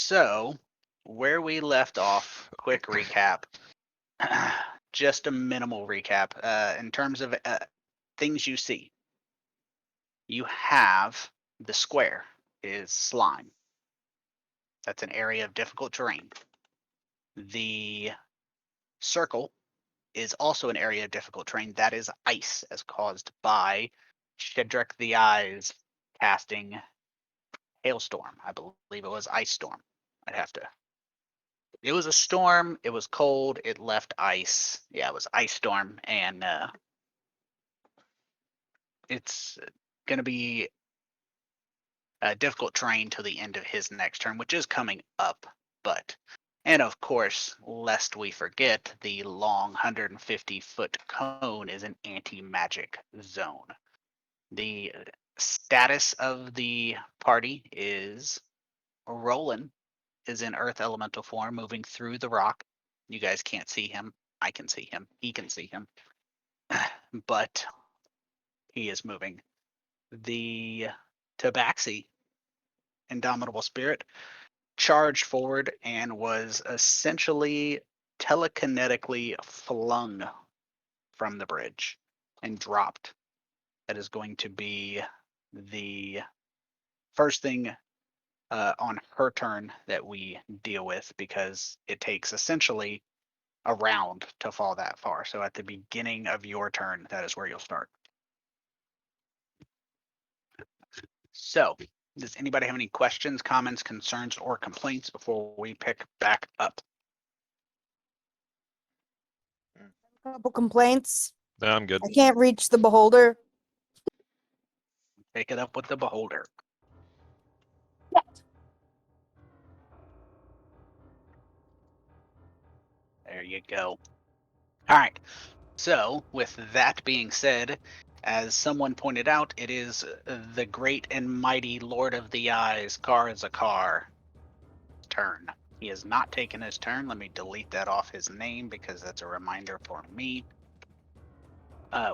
So, where we left off, quick recap. Just a minimal recap. In terms of things you see, you have the square is slime. That's an area of difficult terrain. The circle is also an area of difficult terrain. That is ice, as caused by Shedrick the Eyes casting Hailstorm. I believe it was Ice Storm. I'd have to. It was a storm. It was cold. It left ice. Yeah, it was Ice Storm, and it's going to be a difficult terrain till the end of his next turn, which is coming up. And of course, lest we forget, the long 150-foot cone is an anti-magic zone. The status of the party is Roland is in Earth Elemental form, moving through the rock. You guys can't see him. I can see him. He can see him. But he is moving. The Tabaxi, Indomitable Spirit, charged forward and was essentially telekinetically flung from the bridge and dropped. That is going to be the first thing on her turn that we deal with, because it takes essentially a round to fall that far. So at the beginning of your turn, that is where you'll start. So, does anybody have any questions, comments, concerns, or complaints before we pick back up? Couple complaints. No, I'm good. I can't reach the beholder. Pick it up with the beholder. There you go. All right. So, with that being said, as someone pointed out, it is the great and mighty Lord of the Eyes, Karazikar, turn. He has not taken his turn. Let me delete that off his name because that's a reminder for me.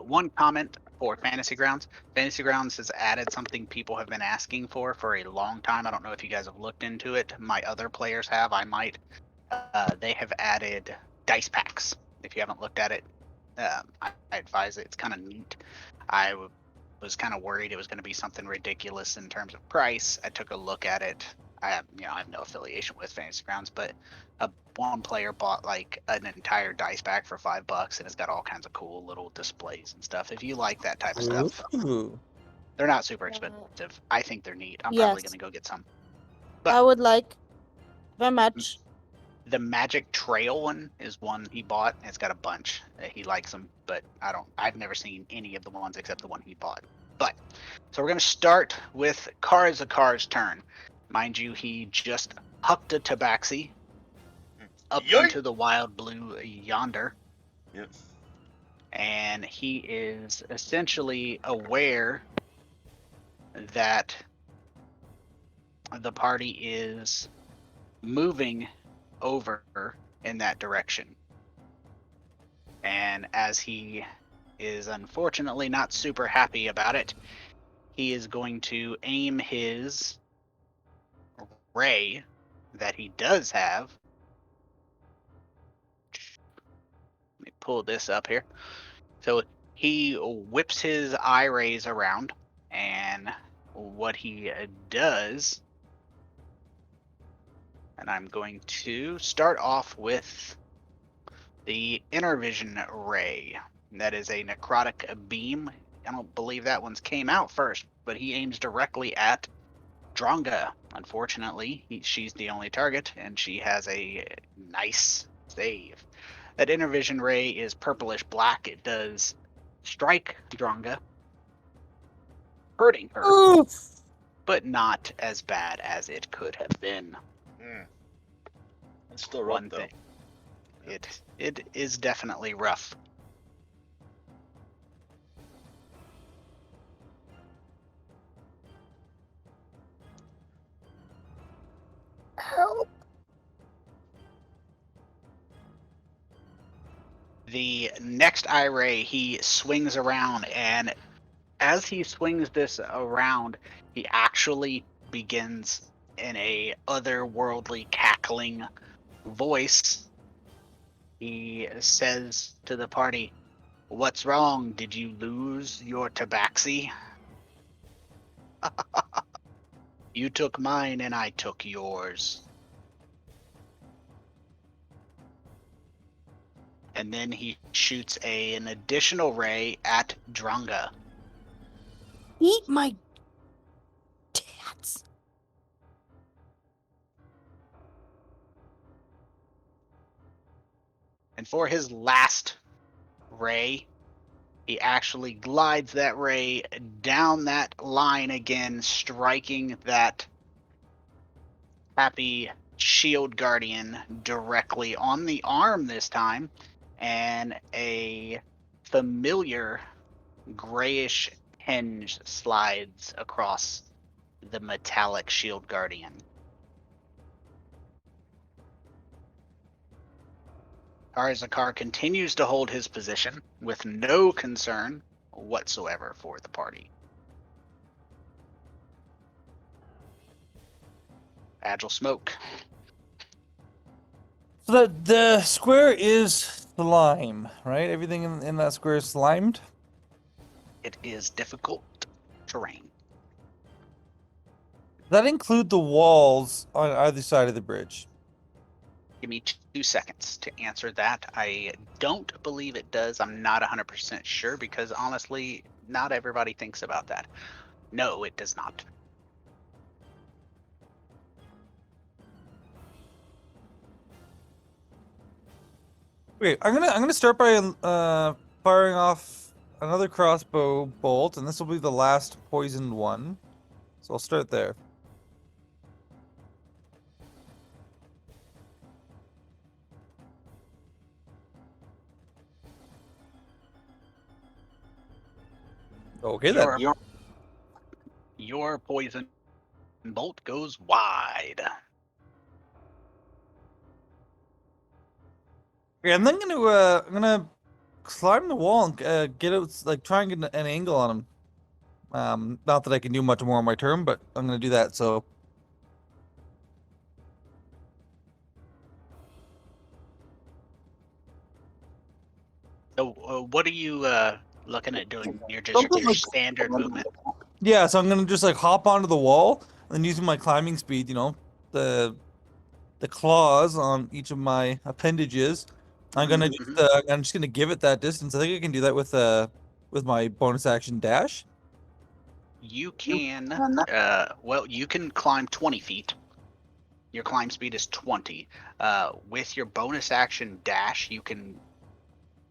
One comment for Fantasy Grounds. Fantasy Grounds has added something people have been asking for a long time. I don't know if you guys have looked into it. My other players have. I might. They have added dice packs. If you haven't looked at it, I advise it. It's kind of neat. I was kind of worried it was going to be something ridiculous in terms of price. I took a look at it. I have no affiliation with Fantasy Grounds, but one player bought like an entire dice pack for $5, and it's got all kinds of cool little displays and stuff. If you like that type of stuff, Ooh. they're not super expensive. I think they're neat. I'm Yes. probably going to go get some. But I would like very much. the Magic Trail one is one he bought. It's got a bunch. He likes them, but I've never seen any of the ones except the one he bought. But so we're going to start with Karazikar's turn. Mind you, he just hucked a Tabaxi up Yoink! into the wild blue yonder. Yep. And he is essentially aware that the party is moving over in that direction. And as he is unfortunately not super happy about it, he is going to aim his ray that he does have. Let me pull this up here. So he whips his eye rays around, and what he does, and I'm going to start off with the Inner Vision Ray. That is a necrotic beam. I don't believe that one's came out first, but he aims directly at Dronga. Unfortunately, she's the only target, and she has a nice save. That Inner Vision Ray is purplish black. It does strike Dronga, hurting her, Oof. but not as bad as it could have been. It's still rough, One though. thing. It is definitely rough. Help. The next eye ray, he swings around, and as he swings this around, he actually begins in a otherworldly cackling voice, he says to the party, "What's wrong? Did you lose your tabaxi? You took mine and I took yours." And then he shoots an additional ray at Drunga. Eat my tats. And for his last ray, he actually glides that ray down that line again, striking that happy shield guardian directly on the arm this time. And a familiar grayish hinge slides across the metallic shield guardian. Karazikar continues to hold his position with no concern whatsoever for the party. Agile Smoke. So the square is slime, right? Everything in that square is slimed? It is difficult terrain. Does that include the walls on either side of the bridge? Give me 2 seconds to answer that. I don't believe it does. I'm not 100% sure because honestly, not everybody thinks about that. No, it does not. Okay, I'm gonna start by firing off another crossbow bolt, and this will be the last poisoned one. So I'll start there. Okay then. Your poison bolt goes wide. Okay, and then I'm gonna climb the wall and get out, like try and get an angle on him. Not that I can do much more on my turn, but I'm gonna do that. So So, what are you looking at doing? You're just something your like standard movement. yeah, so I'm gonna just like hop onto the wall and then using my climbing speed, the claws on each of my appendages. I'm just gonna give it that distance. I think I can do that with my bonus action dash. You can, well, you can climb 20 feet. Your climb speed is 20. With your bonus action dash, you can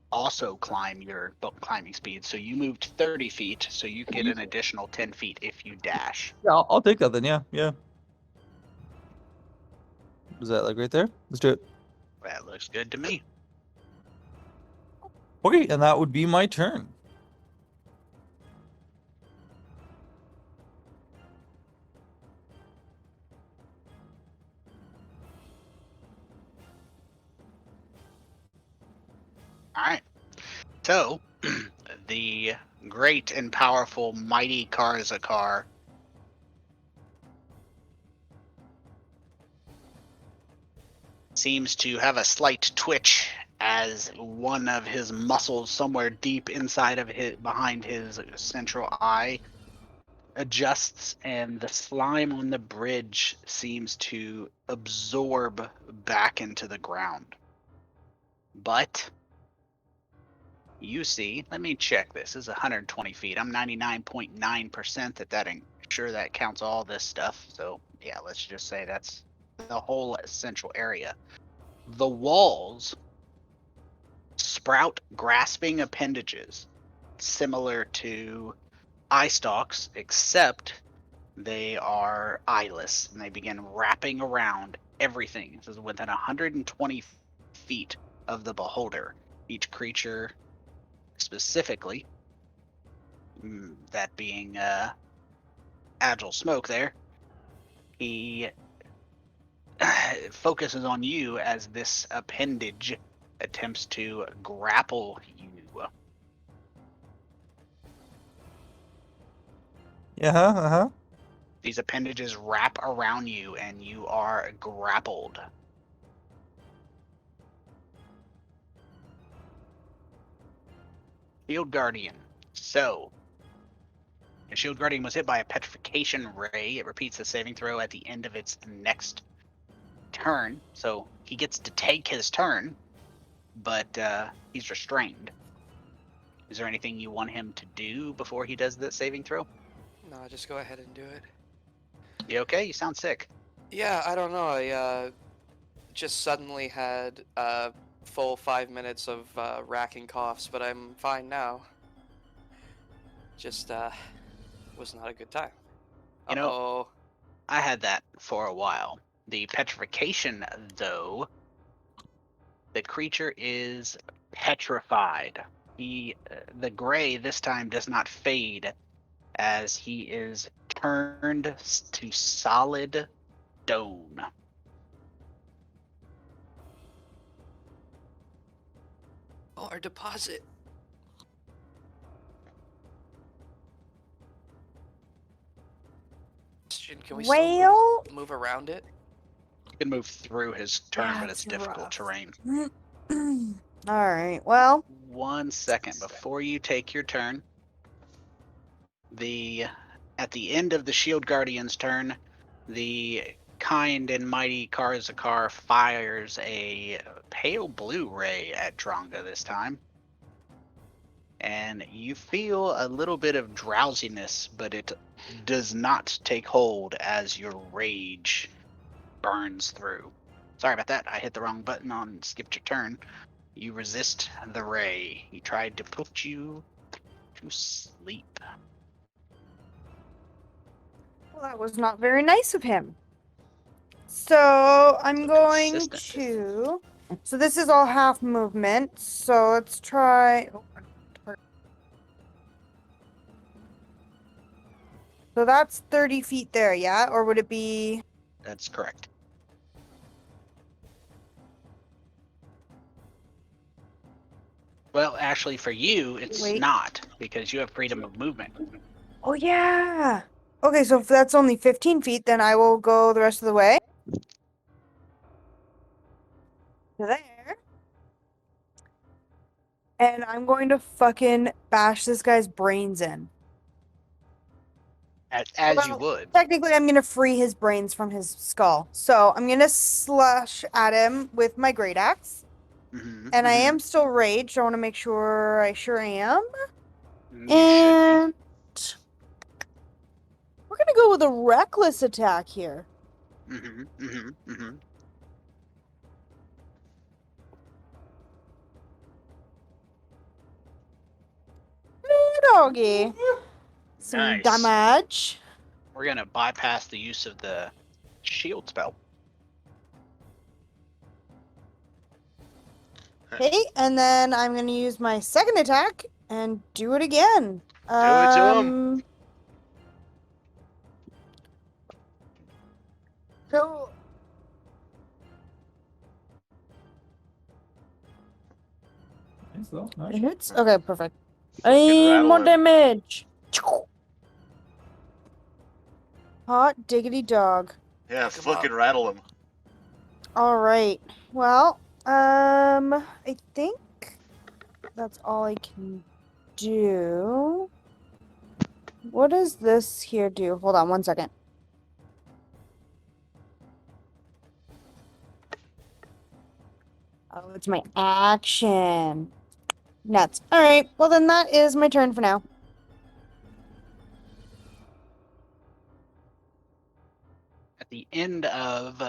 also climb your climbing speed. So you moved 30 feet, so you get an additional 10 feet if you dash. Yeah, I'll take that then. Yeah, yeah. Is that like right there? Let's do it. That looks good to me. Okay, and that would be my turn. All right. So, the great and powerful mighty Karazikar seems to have a slight twitch as one of his muscles somewhere deep inside of his behind his central eye adjusts, and the slime on the bridge seems to absorb back into the ground. But you see, let me check this. This is 120 feet. I'm 99.9% that sure that counts all this stuff. So yeah, let's just say that's the whole central area. The walls sprout grasping appendages similar to eye stalks, except they are eyeless and they begin wrapping around everything. This is within 120 feet of the beholder. Each creature specifically, that being Agile Smoke there, he focuses on you as this appendage attempts to grapple you. Yeah, uh-huh. These appendages wrap around you, and you are grappled. Shield Guardian. So, the Shield Guardian was hit by a petrification ray. It repeats the saving throw at the end of its next turn. So, he gets to take his turn, but he's restrained. Is there anything you want him to do before he does the saving throw? No, just go ahead and do it. You okay? You sound sick. Yeah, I don't know. I just suddenly had a full 5 minutes of racking coughs, but I'm fine now. Just was not a good time. You know, Uh-oh. I had that for a while. The petrification, though, the creature is petrified. The gray this time does not fade, as he is turned to solid stone. Oh, our deposit. Can we Well, still move around it? You can move through his turn, but That's it's difficult rough. terrain. all right. Well, 1 second before you take your turn. At the end of the Shield Guardian's turn, the kind and mighty Karazikar fires a pale blue ray at Dronga this time. And you feel a little bit of drowsiness, but it does not take hold as your rage burns through. Sorry about that. I hit the wrong button on skipped your turn. You resist the ray. He tried to put you to sleep. well, that was not very nice of him. So I'm So going consistent. to. So this is all half movement. So let's try. So that's 30 feet there, yeah? Or would it be? That's correct. Well, actually, for you, it's Wait. not, because you have freedom of movement. Oh, yeah. Okay, so if that's only 15 feet, then I will go the rest of the way. To there. And I'm going to fucking bash this guy's brains in. As you Well, would. technically, I'm gonna free his brains from his skull. So I'm gonna slash at him with my great axe. Mm-hmm, And I am still raged. I want to make sure I sure am. You should And we're gonna go with a reckless attack here. be. Mm-hmm, mm-hmm, mm-hmm. Doggy. Some Nice. damage. We're going to bypass the use of the shield spell. Okay, and then I'm gonna use my second attack and do it again. Do it to him. So Nice though. it Nice. hits. Okay, perfect. I Fucking need rattle more him. damage. Hot diggity dog. Yeah, Pick him fucking rattle him. All right. Well, I think that's all I can do. What does this here do? Hold on 1 second. Oh, it's my action. Nuts. All right. Well, then that is my turn for now. At the end of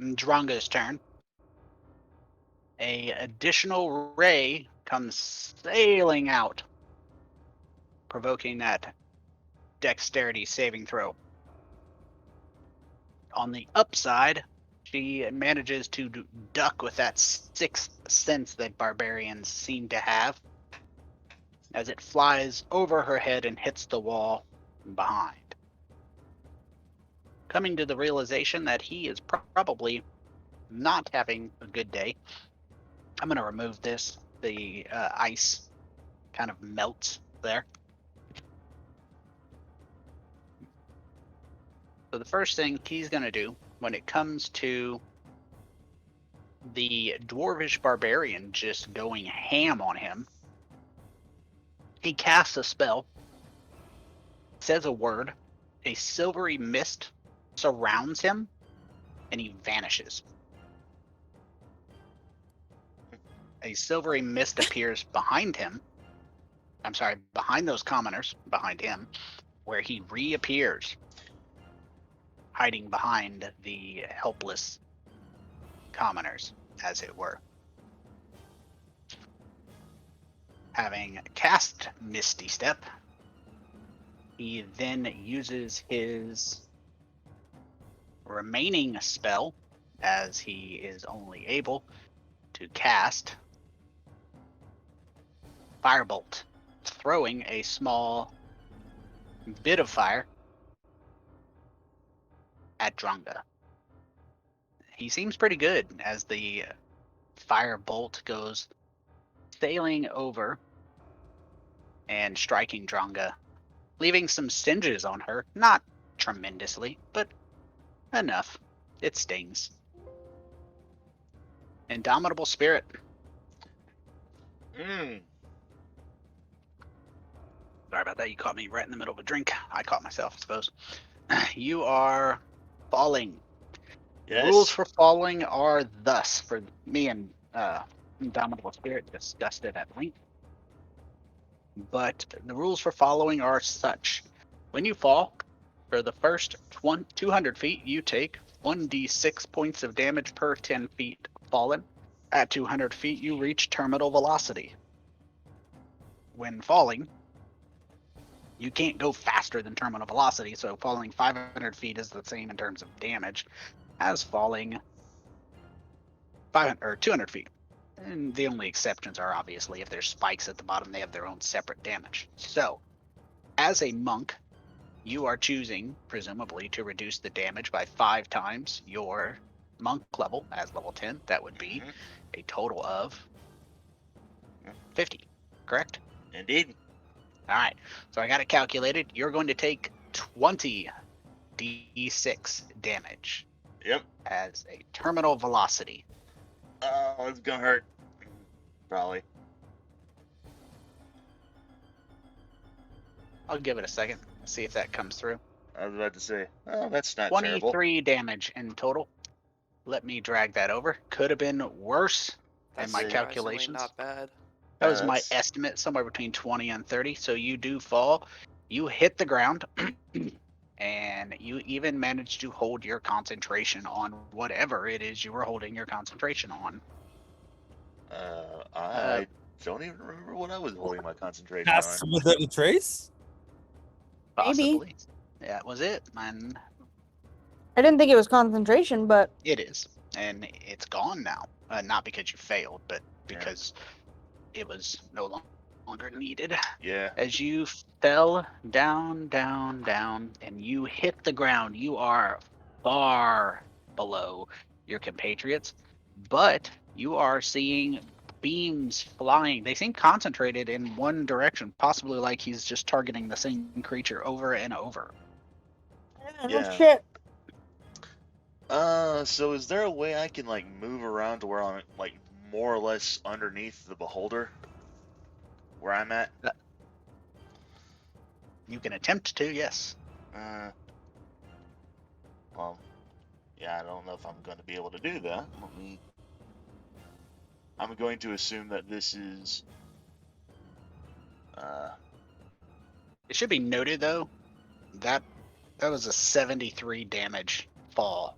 Dronga's turn, a additional ray comes sailing out, provoking that dexterity saving throw. On the upside, she manages to duck with that sixth sense that barbarians seem to have, as it flies over her head and hits the wall behind. Coming to the realization that he is probably not having a good day, I'm going to remove this. The ice kind of melts there. So the first thing he's going to do when it comes to the dwarvish barbarian just going ham on him, he casts a spell, says a word, a silvery mist surrounds him, and he vanishes. A silvery mist appears behind him. I'm sorry, behind those commoners, behind him, where he reappears, hiding behind the helpless commoners, as it were. Having cast Misty Step, he then uses his remaining spell, as he is only able to cast Firebolt, throwing a small bit of fire at Dronga. He seems pretty good as the firebolt goes sailing over and striking Dronga, leaving some singes on her. Not tremendously, but enough. It stings. Indomitable Spirit. Mm. Sorry about that. You caught me right in the middle of a drink. I caught myself, I suppose. You are falling. Yes. Rules for falling are thus, for me and Indomitable Spirit discussed it at length. But the rules for following are such. When you fall, for the first 200 feet, you take 1d6 points of damage per 10 feet fallen. At 200 feet, you reach terminal velocity. When falling, you can't go faster than terminal velocity, so falling 500 feet is the same in terms of damage as falling 500 or 200 feet. And the only exceptions are obviously if there's spikes at the bottom, they have their own separate damage. So, as a monk, you are choosing, presumably, to reduce the damage by 5 times your monk level as level 10. That would be a total of 50, correct? Indeed. All right. So I got it calculated. You're going to take 20 d6 damage Yep. as a terminal velocity. Oh, it's gonna hurt. Probably. I'll give it a second. See if that comes through. I was about to say, oh, that's not terrible. 23 damage in total. Let me drag that over. Could have been worse in That's my surprisingly calculations. not bad. That was my That's- estimate, somewhere between 20 and 30. So you do fall. You hit the ground, and you even managed to hold your concentration on whatever it is you were holding your concentration on. I don't even remember what I was holding my concentration Cast on. without a trace? Maybe. Possibly. That was it, man. I didn't think it was concentration, but It is. And it's gone now. Not because you failed, but because it was no longer needed. Yeah. As you fell down, down, down, and you hit the ground, you are far below your compatriots, but you are seeing beams flying. They seem concentrated in one direction, possibly like he's just targeting the same creature over and over. Yeah. shit. So is there a way I can like move around to where I'm like more or less underneath the beholder? Where I'm at? You can attempt to, yes. Well, yeah, I don't know if I'm going to be able to do that. I'm going to assume that this is. It should be noted though that was a 73 damage fall,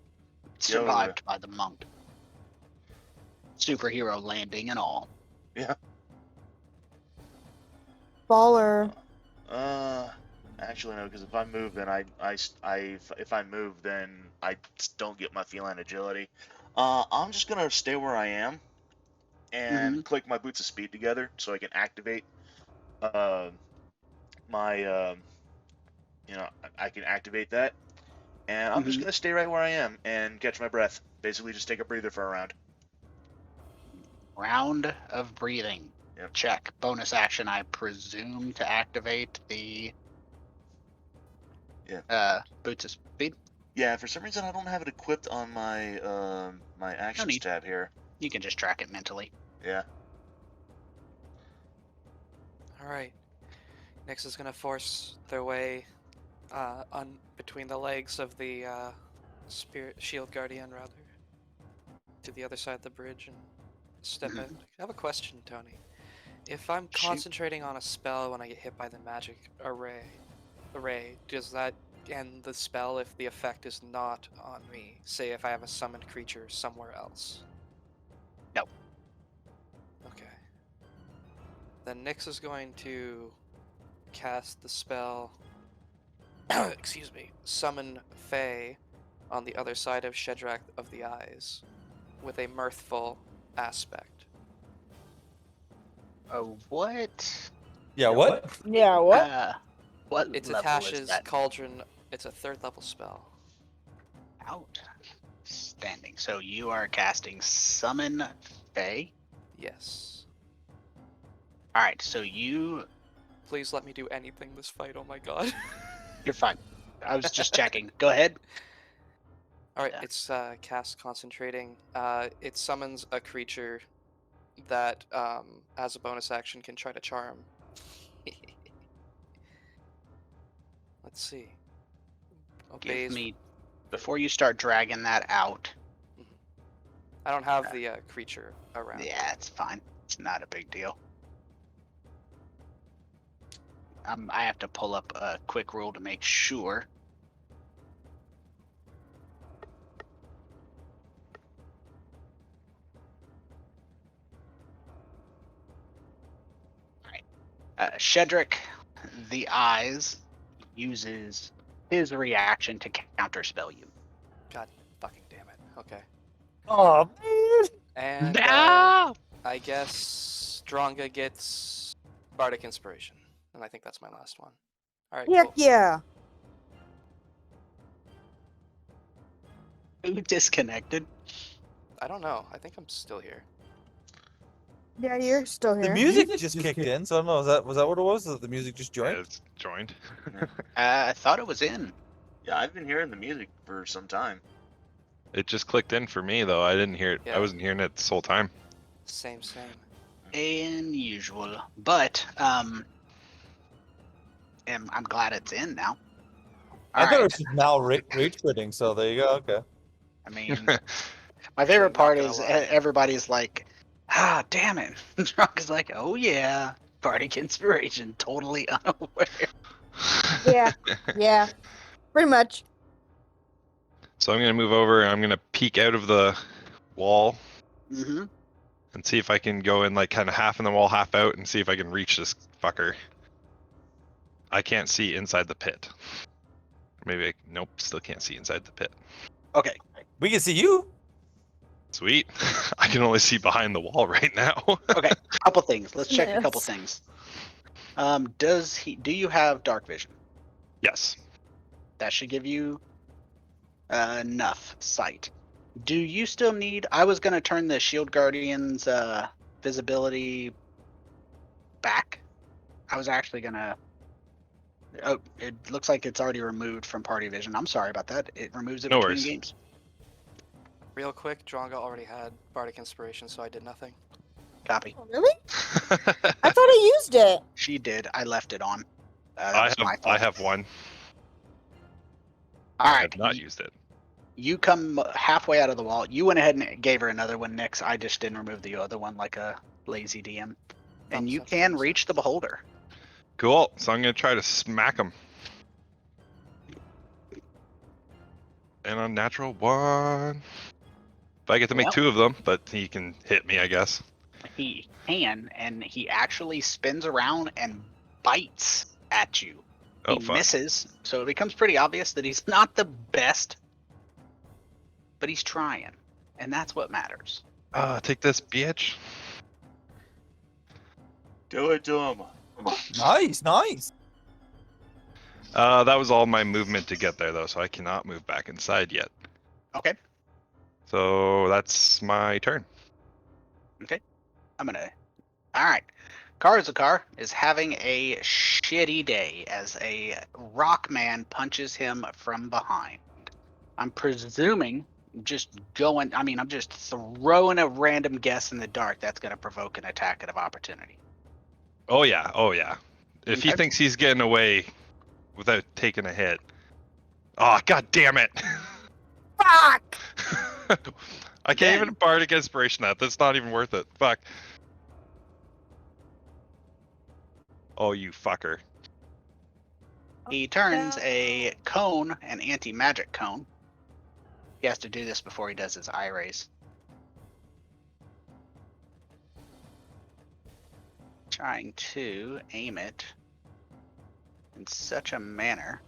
survived by the monk. Superhero landing and all. Yeah. Baller. Actually no, because if I move, then if I move, then I don't get my feline agility. I'm just gonna stay where I am, and click my boots of speed together so I can activate. My I can activate that, and I'm just gonna stay right where I am and catch my breath. Basically, just take a breather for a round. Round of breathing. Yep. Check. Bonus action, I presume, to activate the boots of speed. Yeah, for some reason I don't have it equipped on my my actions need. tab here. You can just track it mentally. Yeah. All right. Nyx is gonna force their way on between the legs of the spirit shield guardian, rather, to the other side of the bridge and step out. I have a question, Tony. If I'm Shoot. concentrating on a spell when I get hit by the magic array, does that end the spell if the effect is not on me? Say if I have a summoned creature somewhere else. No. Okay. Then Nyx is going to cast the spell. Excuse me. Summon Fae on the other side of Shedrak of the Eyes, with a mirthful aspect. Oh, what? Yeah, what? Yeah, what? What It's level is Atash's that? Cauldron. It's a 3rd level spell. Outstanding. So you are casting Summon Fae. Yes. All right. So you, Please let me do anything this fight. Oh my god. you're fine. I was just checking. Go ahead. Alright, Yeah. it's cast concentrating. It summons a creature that, as a bonus action, can try to charm. Let's see. Give Obeys. me before you start dragging that out. I don't have the creature around. Yeah, it's fine. It's not a big deal. I have to pull up a quick rule to make sure. All right. Shedrick, the Eyes, uses his reaction to counterspell you. God fucking damn it. Okay. Oh man. And No! I guess Dronga gets Bardic Inspiration. And I think that's my last one. Alright, Heck cool. yeah. Who disconnected? I don't know. I think I'm still here. Yeah, you're still The here. music just kicked in, so I don't know. Was that what it was? The music just Yeah, joined? it's joined. I thought it was in. Yeah, I've been hearing the music for some time. It just clicked in for me though. I didn't hear it. Yeah. I wasn't hearing it this whole time. Same. Unusual, but I'm glad it's in now. I All thought it right. was just now rage quitting, so there you go. Okay. I mean, my favorite Not part gonna is lie. everybody's like, "Ah, damn it!" Drunk is like, "Oh yeah, Bardic Inspiration, totally unaware." Yeah. Yeah. Pretty much. So I'm gonna move over and I'm gonna peek out of the wall Mm-hmm. and see if I can go in like kind of half in the wall, half out, and see if I can reach this fucker. I can't see inside the pit. Maybe nope, still can't see inside the pit. Okay. We can see you. Sweet. I can only see behind the wall right now. Okay. Couple things. Let's check a couple Yes. things. Do you have dark vision? Yes. That should give you enough sight. Do you still need? I was gonna turn the Shield Guardian's visibility back. I was actually gonna. Oh, it looks like it's already removed from party vision. I'm sorry about that. It removes it No between worries. games. Real quick, Dronga already had Bardic Inspiration, so I did nothing. Copy. Oh, really? I thought I used it. She did. I left it on. That I was my have fault. I have one. All I right. have not used it. You come halfway out of the wall. You went ahead and gave her another one, Nix. I just didn't remove the other one like a lazy DM. And you Thumbs up, can thumbs reach the beholder. Cool. So I'm gonna try to smack him. And a natural one. If I get to make Well. 2 of them, but he can hit me, I guess. He can, and he actually spins around and bites at you. Oh, He fuck. misses, so it becomes pretty obvious that he's not the best, but he's trying, and that's what matters. Take this, bitch. Do it to him. Nice, nice. That was all my movement to get there, though, so I cannot move back inside yet. Okay, So that's my turn. I'm gonna. All right, Karazikar is having a shitty day as a rock man punches him from behind. I'm presuming, just going. I mean, I'm just throwing a random guess in the dark. That's going to provoke an attack of opportunity. Oh yeah, oh yeah. If he Okay. thinks he's getting away without taking a hit. Oh, god damn it. Fuck! I can't Then- even bardic inspiration that. That's not even worth it. Fuck. Oh, you fucker. He turns a cone, an anti-magic cone. He has to do this before he does his eye raise. Trying to aim it in such a manner.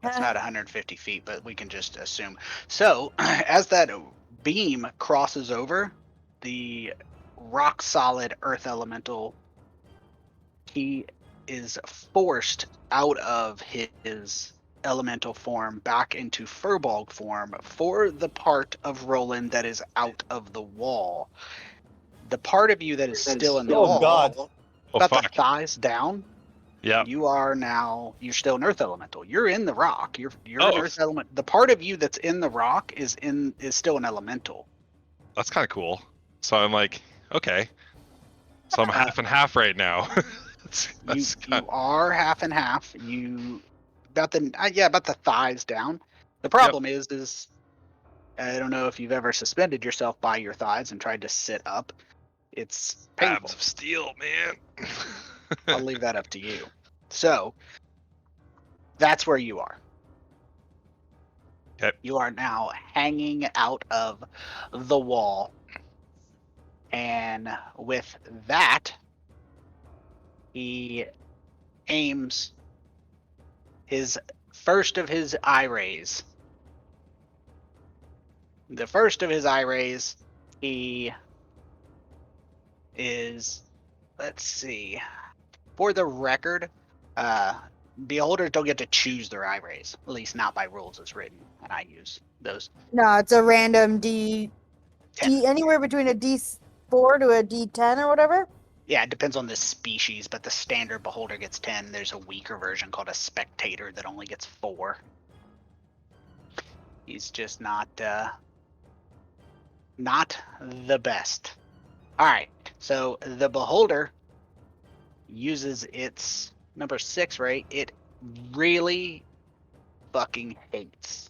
It's not 150 feet, but we can just assume. So, as that beam crosses over the rock solid earth elemental, he is forced out of his elemental form back into Furbolg form for the part of Roland that is out of the wall. The part of you that is still in the Oh wall, god. Oh about the fuck. thighs down, Yeah. you're still an earth elemental. You're in the rock. You're an Oh. earth element. The part of you that's in the rock is still an elemental. That's kind of cool. So I'm like, okay. So I'm half and half right now. that's You are half and half. You about the thighs down. The problem is I don't know if you've ever suspended yourself by your thighs and tried to sit up. It's painful. abs of steel, man. I'll leave that up to you. So that's where you are. Okay. You are now hanging out of the wall. And with that, he aims his first of his eye rays. The first of his eye rays, he is, let's see, for the record, beholders don't get to choose their eye rays, at least not by rules as written, and I use those. No, it's a random D 10. anywhere between a D4 to a D10 or whatever. Yeah, it depends on the species, but the standard beholder gets 10. There's a weaker version called a spectator that only gets 4. He's just not the best. All right, so the beholder uses its number 6 ray. It really fucking hates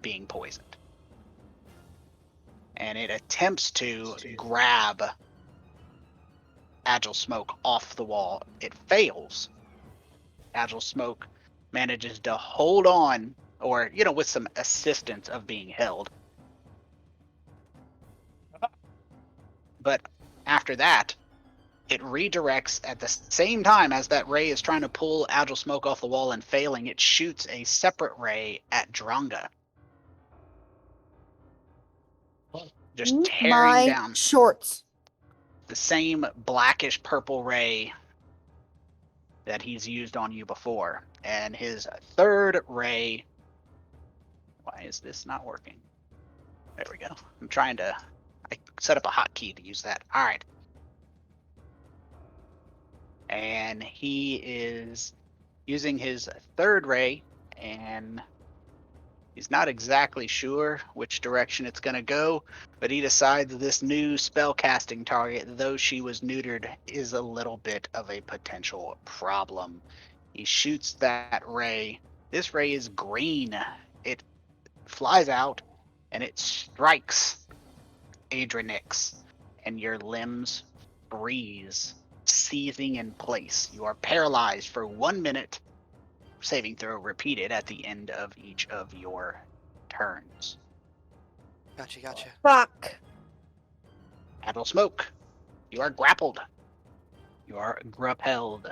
being poisoned, and it attempts to grab Agile Smoke off the wall. It fails. Agile Smoke manages to hold on, or with some assistance of being held. But after that, it redirects at the same time as that ray is trying to pull Agile Smoke off the wall and failing. It shoots a separate ray at Dronga, just tearing My down shorts. the same blackish purple ray that he's used on you before. And his third ray, why is this not working? There we go. I set up a hotkey to use that. All right. And he is using his third ray, and he's not exactly sure which direction it's going to go, but he decides this new spell casting target, though she was neutered, is a little bit of a potential problem. He shoots that ray. This ray is green. It flies out and it strikes Adranix, and your limbs freeze, seizing in place. You are paralyzed for 1 minute. Saving throw repeated at the end of each of your turns. Gotcha. Fuck. Agile Smoke, you are grappled. You are grappled.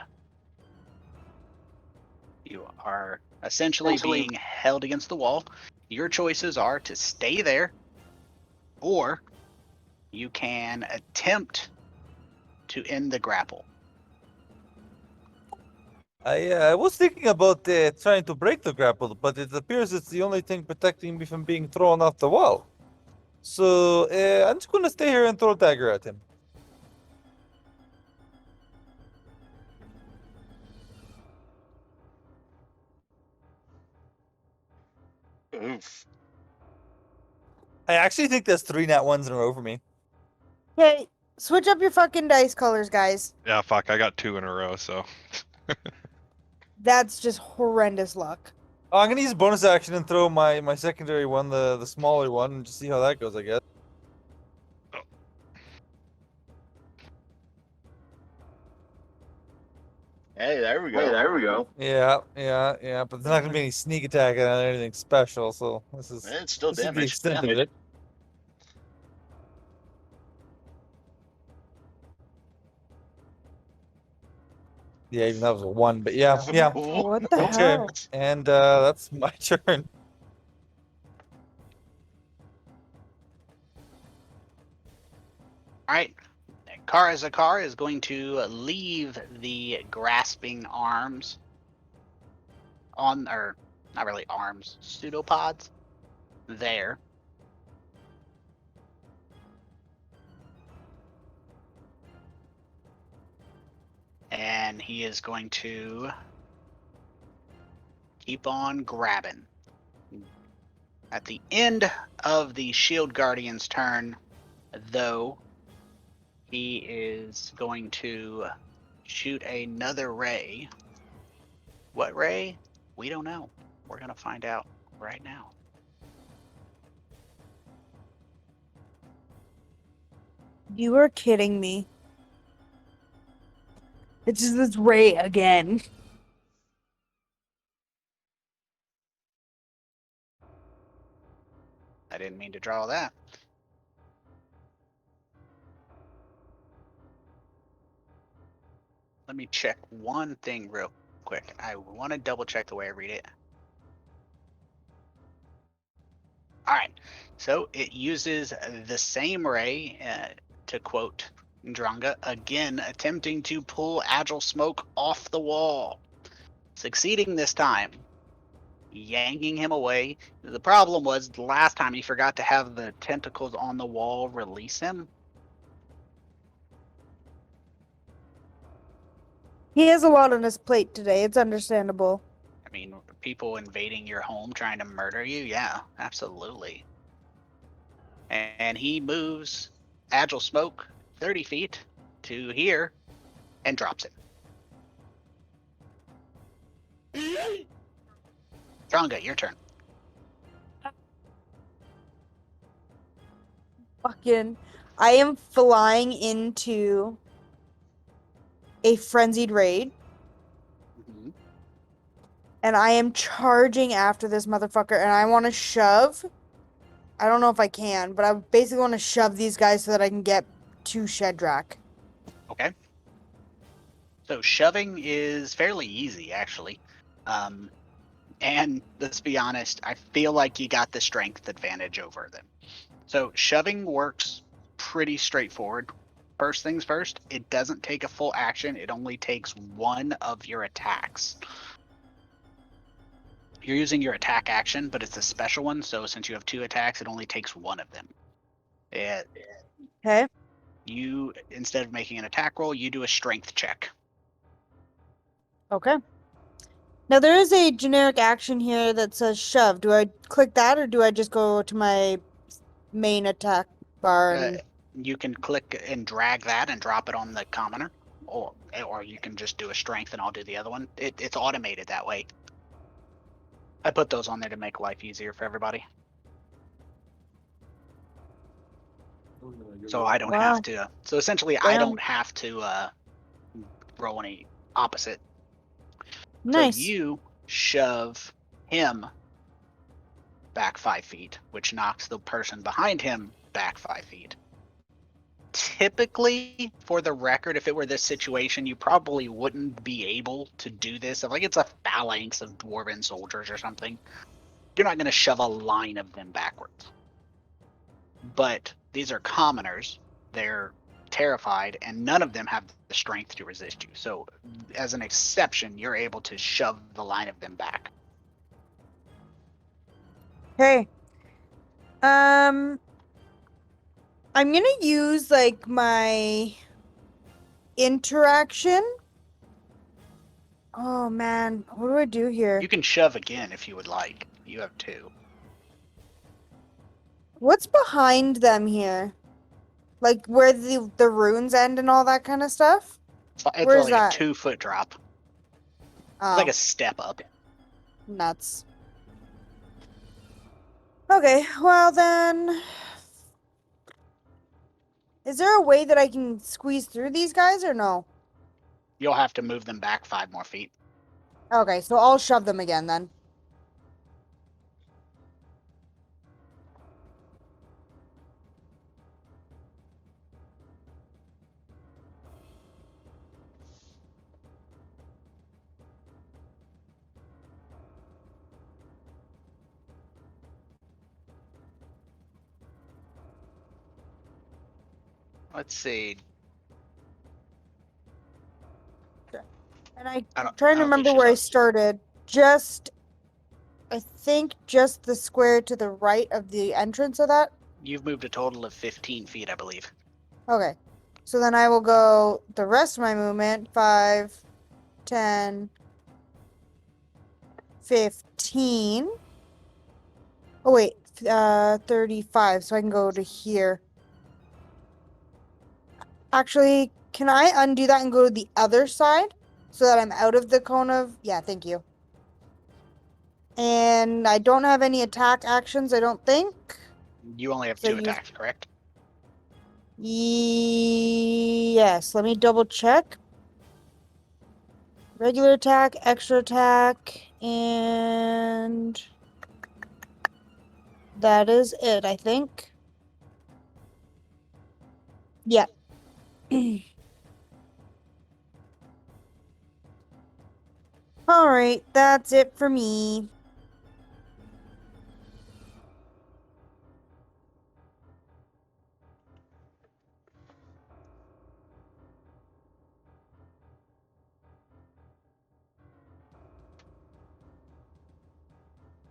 You are essentially being held against the wall. Your choices are to stay there, or you can attempt to end the grapple. I was thinking about trying to break the grapple, but it appears it's the only thing protecting me from being thrown off the wall. So I'm just gonna stay here and throw a dagger at him. Oof. I actually think that's 3 nat 1s in a row for me. Hey, switch up your fucking dice colors, guys. Yeah, fuck. I got 2 in a row, so. That's just horrendous luck. Oh, I'm gonna use bonus action and throw my secondary one, the smaller one, and just see how that goes, I guess. Hey, there we go. Yeah, but there's not gonna be any sneak attack or anything special, so this is It's still the damage. extent of it. Yeah, even that was a 1, but yeah. What the Okay, hell? and that's my turn. All right. Karazikar is going to leave the grasping arms on, or not really arms, pseudopods there. And he is going to keep on grabbing. At the end of the Shield Guardian's turn, though, he is going to shoot another ray. What ray? We don't know. We're going to find out right now. You are kidding me. It's just this ray again. I didn't mean to draw that. Let me check one thing real quick. I want to double check the way I read it. All right. So it uses the same ray, to quote Dronga, again attempting to pull Agile Smoke off the wall. Succeeding this time, yanking him away. The problem was the last time he forgot to have the tentacles on the wall release him. He has a lot on his plate today. It's understandable. I mean, people invading your home trying to murder you? Yeah, absolutely. And he moves Agile Smoke 30 feet to here and drops it. Dronga, your turn. Fucking. I am flying into a frenzied raid, Mm-hmm. and I am charging after this motherfucker, and I want to shove. I don't know if I can, but I basically want to shove these guys so that I can get to Shedrak. Okay. So shoving is fairly easy, actually. And let's be honest, I feel like you got the strength advantage over them. So shoving works pretty straightforward. First things first, it doesn't take a full action. It only takes one of your attacks. You're using your attack action, but it's a special one. So since you have 2 attacks, it only takes one of them. Okay. You, instead of making an attack roll, you do a strength check. Okay. Now there is a generic action here that says shove. Do I click that, or do I just go to my main attack bar and You can click and drag that and drop it on the commoner, or you can just do a strength and I'll do the other one. It's automated that way. I put those on there to make life easier for everybody. So I don't have to. So essentially, I don't have to roll any opposite. Nice. So you shove him back 5 feet, which knocks the person behind him back 5 feet. Typically, for the record, if it were this situation, you probably wouldn't be able to do this. If like it's a phalanx of dwarven soldiers or something, you're not going to shove a line of them backwards. But these are commoners. They're terrified, and none of them have the strength to resist you. So, as an exception, you're able to shove the line of them back. Okay. I'm gonna use like my interaction. Oh man, what do I do here? You can shove again if you would like. You have 2. What's behind them here? Like where the runes end and all that kind of stuff? It's Where's like that? a 2-foot drop. It's Oh, like a step up. nuts. Okay, well then, is there a way that I can squeeze through these guys or no? You'll have to move them back 5 more feet. Okay, so I'll shove them again then. Let's see. And I'm I don't trying to think remember she's where I up. started. I think just the square to the right of the entrance of that. You've moved a total of 15 feet, I believe. Okay. So then I will go the rest of my movement 5, 10, 15. Oh, wait. 35. So I can go to here. Actually, can I undo that and go to the other side so that I'm out of the cone of. Yeah, thank you. And I don't have any attack actions, I don't think. You only have So 2 use. attacks, correct? Yes, let me double check. Regular attack, extra attack, and that is it, I think. Yeah. All right, that's it for me.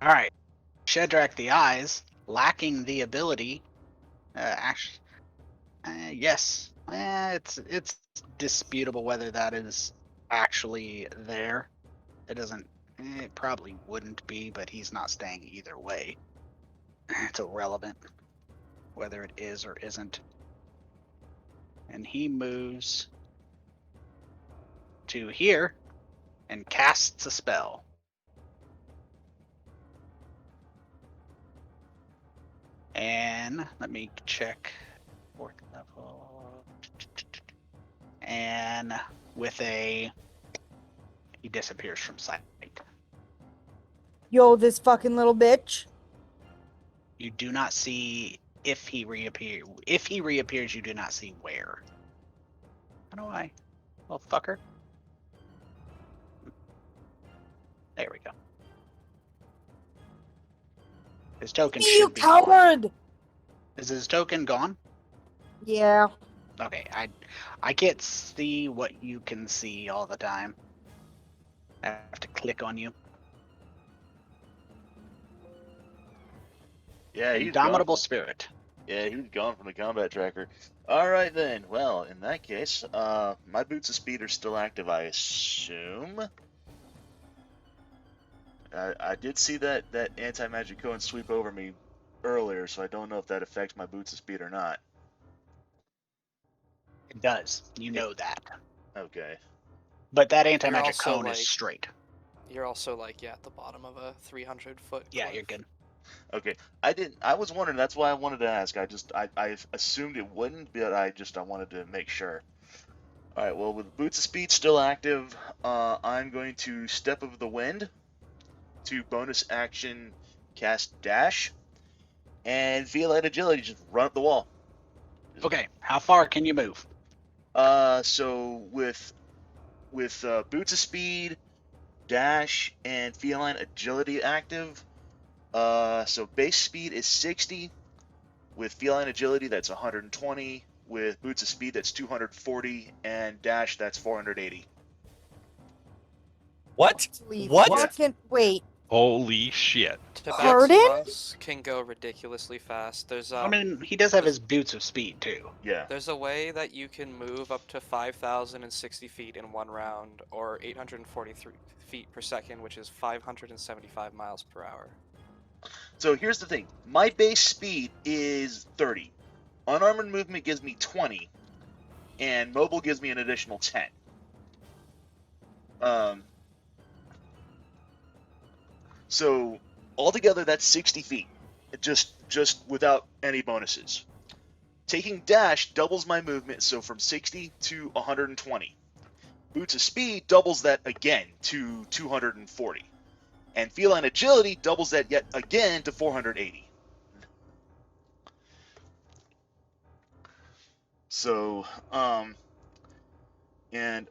All right. Shedrak the Eyes, lacking the ability. Actually, yes. It's disputable whether that is actually there. It doesn't. It probably wouldn't be, but he's not staying either way. It's irrelevant whether it is or isn't. And he moves to here and casts a spell. And let me check 4th level. And with he disappears from sight. Yo, this fucking little bitch. You do not see if he reappears. If he reappears, you do not see where. How do I? Well, fucker. There we go. His token You should be gone. coward! Is his token gone? Yeah. Okay, I can't see what you can see all the time. I have to click on you. Yeah, he's gone. Indomitable spirit. Yeah, he was gone from the combat tracker. All right then. Well, in that case, my boots of speed are still active, I assume. I did see that anti-magic cone sweep over me earlier, so I don't know if that affects my boots of speed or not. It does. You know that. Okay. But that anti-magic also, cone is like- straight. You're also like at the bottom of a 300-foot. Yeah, you're good. Okay. I was wondering. That's why I wanted to ask. I assumed it wouldn't, but I wanted to make sure. All right. Well, with boots of speed still active, I'm going to step of the wind to bonus action cast dash and feel light agility. Just run up the wall. Okay, how far can you move? So with boots of speed, dash, and feline agility active, so base speed is 60. With feline agility, that's 120. With boots of speed, that's 240, and dash, that's 480. What? Holy What? fucking wait. Holy shit. Tabaxi Pardon? monks can go ridiculously fast. There's I mean, he does have his boots of speed too. Yeah. There's a way that you can move up to 5,060 feet in one round, or 843 feet per second, which is 575 miles per hour. So here's the thing. My base speed is 30. Unarmored movement gives me 20. And mobile gives me an additional 10. So altogether, that's 60 feet. Just without any bonuses. Taking dash doubles my movement, so from 60 to 120. Boots of speed doubles that again to 240. And feline agility doubles that yet again to 480. So, and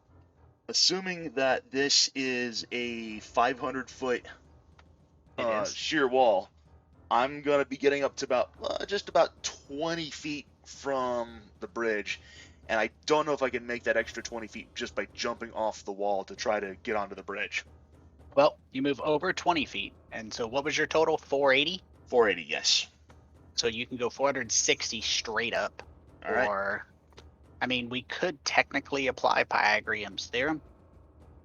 assuming that this is a 500-foot sheer wall, I'm gonna be getting up to just about 20 feet from the bridge, and I don't know if I can make that extra 20 feet just by jumping off the wall to try to get onto the bridge. Well, you move over 20 feet, and so what was your total? 480? 480, yes. So you can go 460 straight up. All right. Or, I mean, we could technically apply Pythagorean's theorem.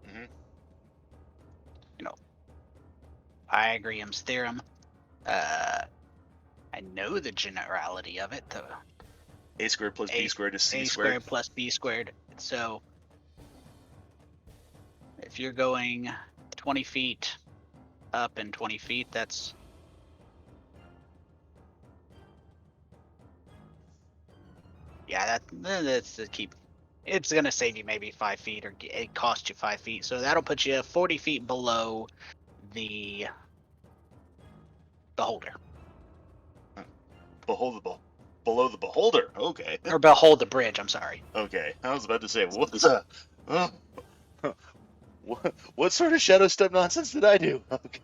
Mm-hmm. You know, Pythagorean's theorem. I know the generality of it. A squared plus B squared is C A squared. squared plus B squared. So if you're going 20 feet up and 20 feet, that's... Yeah, that's the keep. It's going to save you maybe 5 feet, or it costs you 5 feet. So that'll put you 40 feet below the beholder. Below the beholder. Okay. Or behold the bridge, I'm sorry. Okay. I was about to say, what's that? What sort of shadow step nonsense did I do? Okay.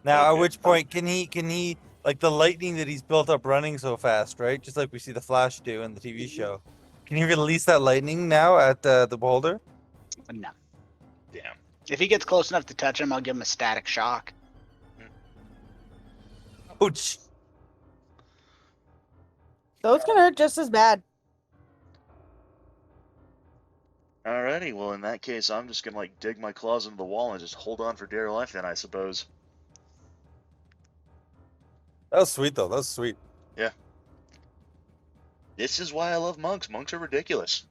Now, Okay. at which point can he like the lightning that he's built up running so fast, right? Just like we see the Flash do in the TV show. Can he release that lightning now at the beholder? No. Damn. If he gets close enough to touch him, I'll give him a static shock. Ouch. Those can hurt just as bad. Alrighty, well in that case, I'm just gonna dig my claws into the wall and just hold on for dear life then, I suppose. That was sweet though. That was sweet. Yeah. This is why I love monks. Monks are ridiculous.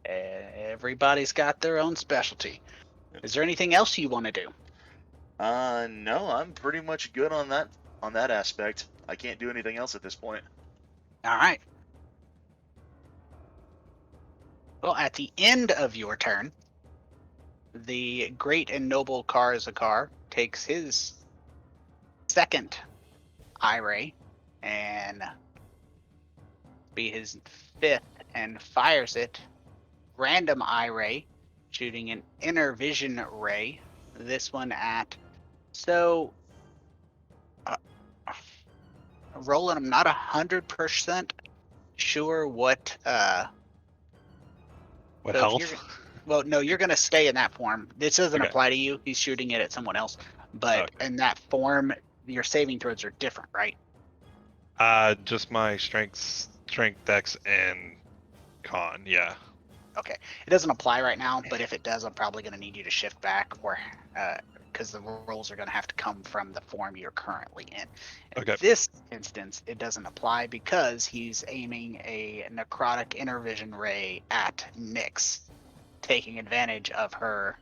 Everybody's got their own specialty. Is there anything else you want to do? No, I'm pretty much good on that aspect. I can't do anything else at this point. All right. Well, at the end of your turn, the great and noble Karazikar takes his second eye ray and be his fifth and fires it. Random eye ray, shooting an inner vision ray. This one at Roland, I'm not 100% sure what What so if health? well, no, you're going to stay in that form. This doesn't Okay. apply to you. He's shooting it at someone else. But in that form, your saving throws are different, right? Just my strength, dex, and con. Yeah. Okay. It doesn't apply right now, but if it does, I'm probably going to need you to shift back, or because the rolls are going to have to come from the form you're currently in. In Okay. this instance, it doesn't apply because he's aiming a necrotic inner vision ray at Nyx, taking advantage of her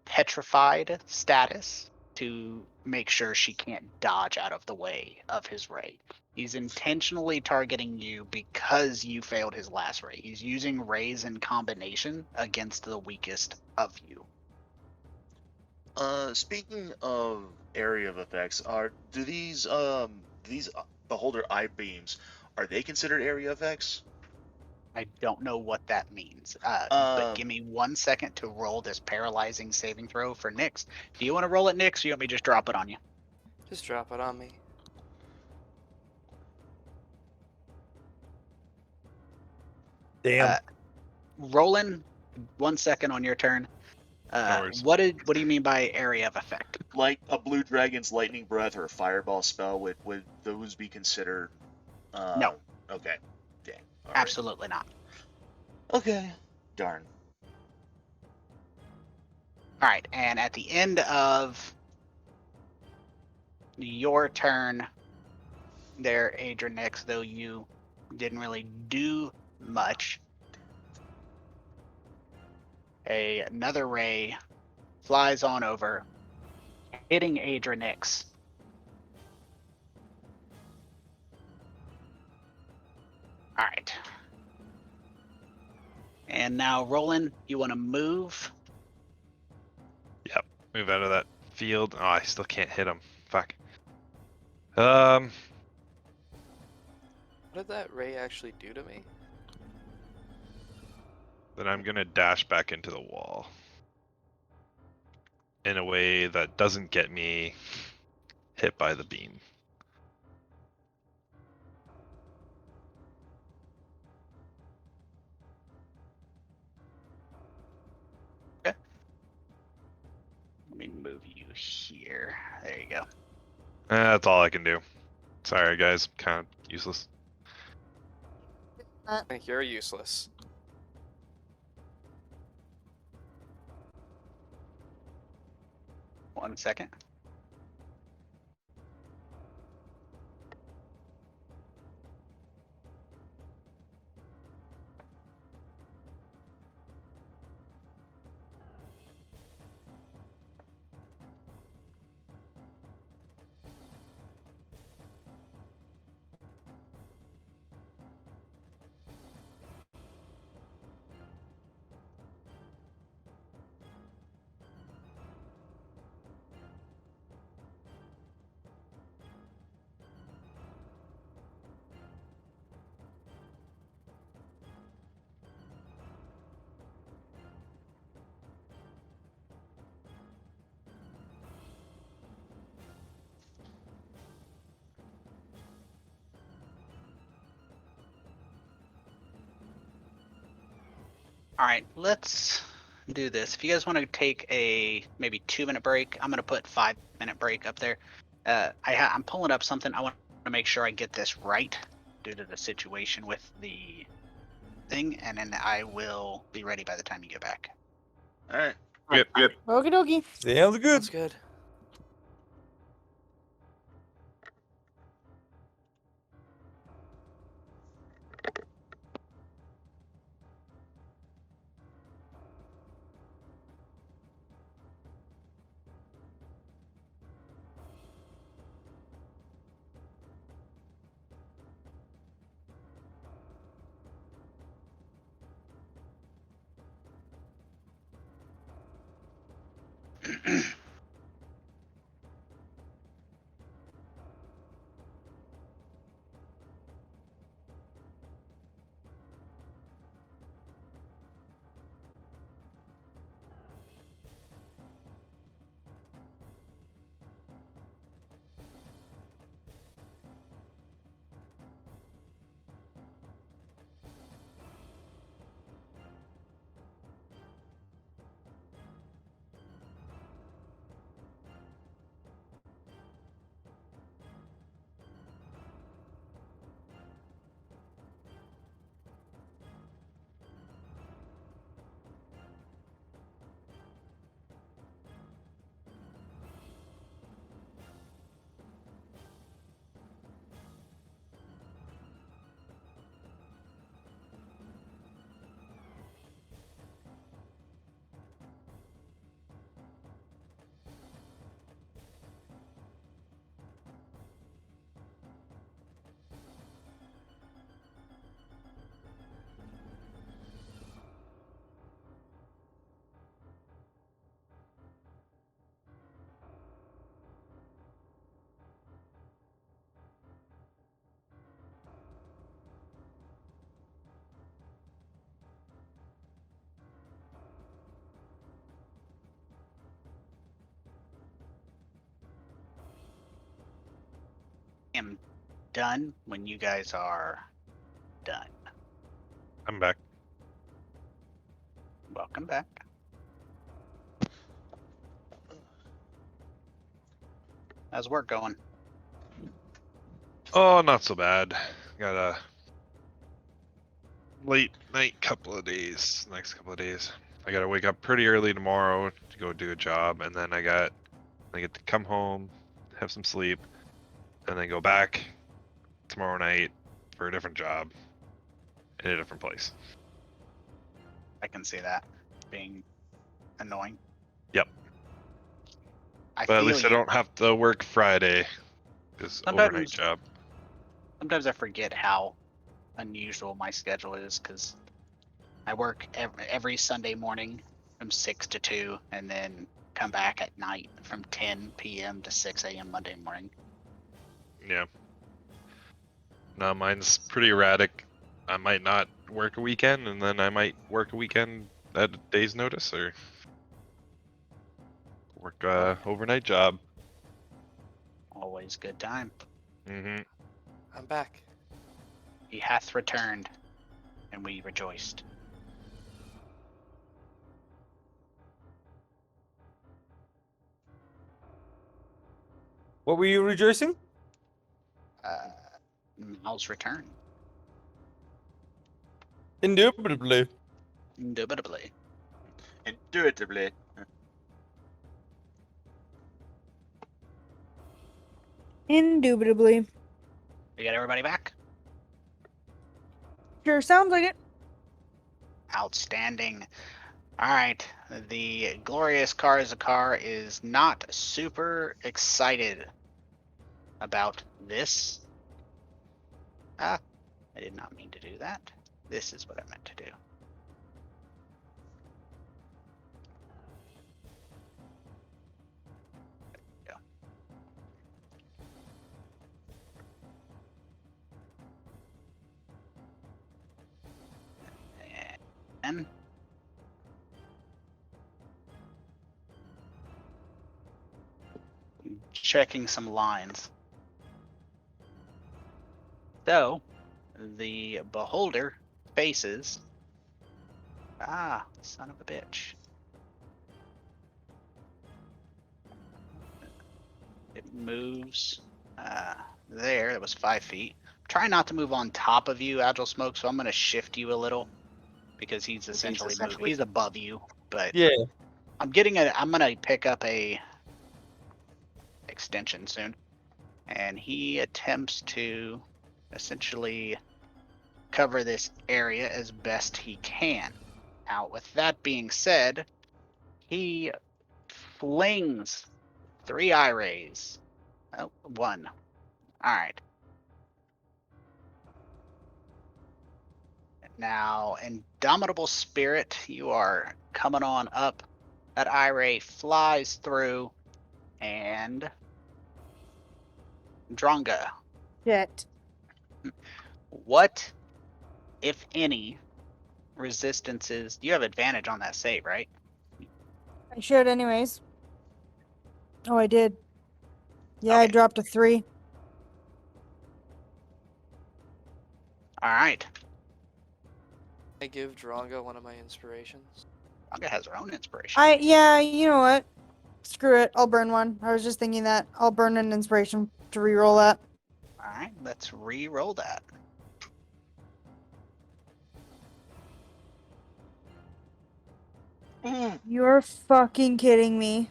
petrified status to make sure she can't dodge out of the way of his ray. He's intentionally targeting you because you failed his last ray. He's using rays in combination against the weakest of you. Speaking of area of effects, do these beholder eye beams, are they considered area effects? I don't know what that means, but give me 1 second to roll this paralyzing saving throw for Nyx. Do you want to roll it, Nyx, or you want me to just drop it on you? Just drop it on me. Damn. Roland, 1 second on your turn. No worries. What do you mean by area of effect? Like a blue dragon's lightning breath or a fireball spell, would those be considered? No. Okay. Dang. All right. Absolutely not. Okay. Darn. All right, and at the end of your turn, there, Adronix, though you didn't really do much, another ray flies on over, hitting Adronix. All right. And now, Roland, you want to move? Yep. Move out of that field. Oh, I still can't hit him. Fuck. What did that ray actually do to me? Then I'm gonna dash back into the wall in a way that doesn't get me hit by the beam. Let me move you here. There you go. That's all I can do. Sorry, guys. Kind of useless. I think you're useless. One second. All right, let's do this. If you guys want to take a maybe 2-minute break, I'm gonna put 5-minute break up there. I'm pulling up something. I want to make sure I get this right due to the situation with the thing, and then I will be ready by the time you get back. All right. Yep. Okie dokie. Sounds good. That's good. I'm done when you guys are done. I'm back. Welcome back. How's work going? Oh, not so bad. Gotta late night couple of days. Next couple of days, I gotta wake up pretty early tomorrow to go do a job, and then I get to come home, have some sleep, and then go back tomorrow night for a different job in a different place. I can see that being annoying. Yep. I But at feel least I you. don't have to work Friday. This overnight Sometimes, job. sometimes I forget how unusual my schedule is because I work every Sunday morning from 6 to 2 and then come back at night from 10 p.m. to 6 a.m. Monday morning. Yeah. No, mine's pretty erratic. I might not work a weekend, and then I might work a weekend at a day's notice, or work overnight job. Always good time. Mm-hmm. I'm back. He hath returned, and we rejoiced. What were you rejoicing? Mal's return. Indubitably. Indubitably. Intuitively. Indubitably. We got everybody back? Sure sounds like it. Outstanding. Alright, the glorious Karazikar is not super excited about this. Ah, I did not mean to do that. This is what I meant to do. There we go. And checking some lines. So, the beholder faces. Ah, son of a bitch. It moves there. That was 5 feet. Try not to move on top of you, Agile Smoke, so I'm going to shift you a little because he's essentially he's above you. But Yeah. I'm going to pick up a extension soon. And he attempts to essentially cover this area as best he can. Now, with that being said, he flings 3 eye rays. Oh, 1. All right. Now, Indomitable Spirit, you are coming on up. That eye ray flies through, and Dronga, Shit. what, if any, resistances? You have advantage on that save, right? I should anyways. Oh, I did. Yeah, I Okay. dropped a 3. All right. I give Drongo one of my inspirations. Dronga has her own inspiration. Yeah, you know what? Screw it. I'll burn one. I was just thinking that. I'll burn an inspiration to reroll that. All right, let's re-roll that. You're fucking kidding me.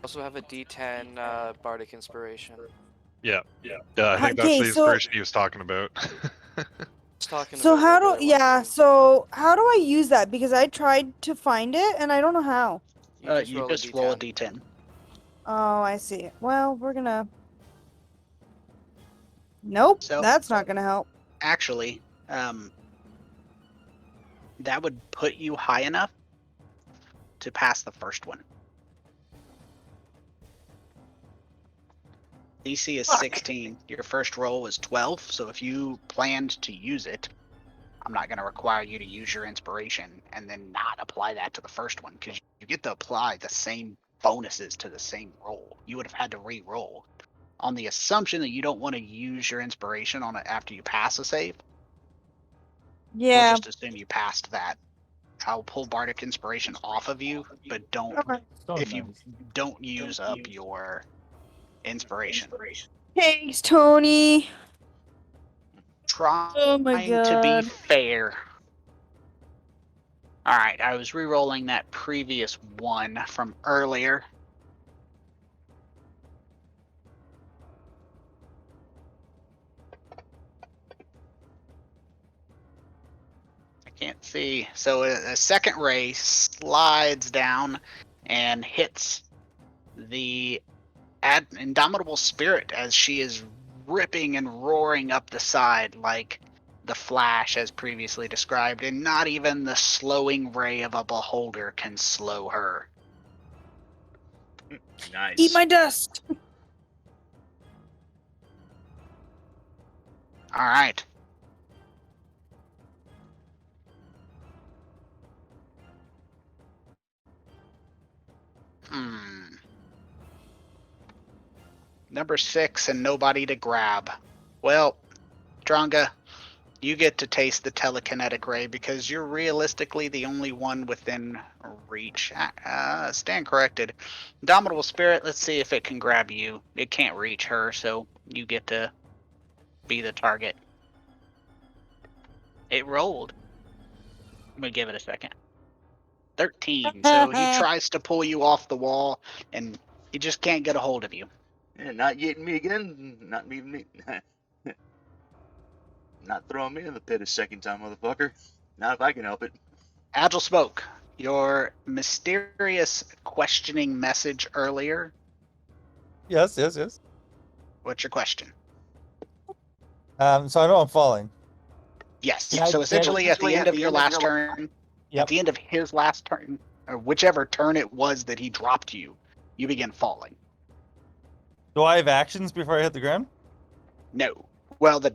Also have a D10 Bardic Inspiration. Yeah. Yeah, I think that's Okay, the inspiration he was talking about. Just talking So about how regular do yeah, ones, so how do I use that? Because I tried to find it and I don't know how. you just You roll just a D10. roll a d10. Oh, I see. Well, we're gonna Nope, So that's not gonna help. actually, that would put you high enough to pass the first one. DC is 16. Your first roll was 12, so if you planned to use it, I'm not going to require you to use your inspiration and then not apply that to the first one, because you get to apply the same bonuses to the same roll. You would have had to re-roll. On the assumption that you don't want to use your inspiration on it after you pass a save, we'll Yeah. just assume you passed that. I'll pull Bardic Inspiration off of you, but don't Okay. if you don't use up your inspiration. Thanks, Tony. Oh my trying to be god. fair. Alright, I was re-rolling that previous one from earlier. I can't see. So a second ray slides down and hits the indomitable spirit as she is ripping and roaring up the side like the Flash as previously described, and not even the slowing ray of a beholder can slow her. Nice. Eat my dust. All right. Number 6 and nobody to grab. Well, Dronga, you get to taste the telekinetic ray because you're realistically the only one within reach. Stand corrected. Indomitable Spirit, let's see if it can grab you. It can't reach her, so you get to be the target. It rolled. Let me give it a second. 13. So he tries to pull you off the wall, and he just can't get a hold of you. Yeah, not getting me again. Not me. Not throwing me in the pit a second time, motherfucker. Not if I can help it. Agile Smoke, your mysterious questioning message earlier. Yes. What's your question? So I know I'm falling. Yes. Can I- So can I- essentially, at the end of your last turn, Yep. at the end of his last turn, or whichever turn it was that he dropped you, you begin falling. Do I have actions before I hit the ground? No. Well, the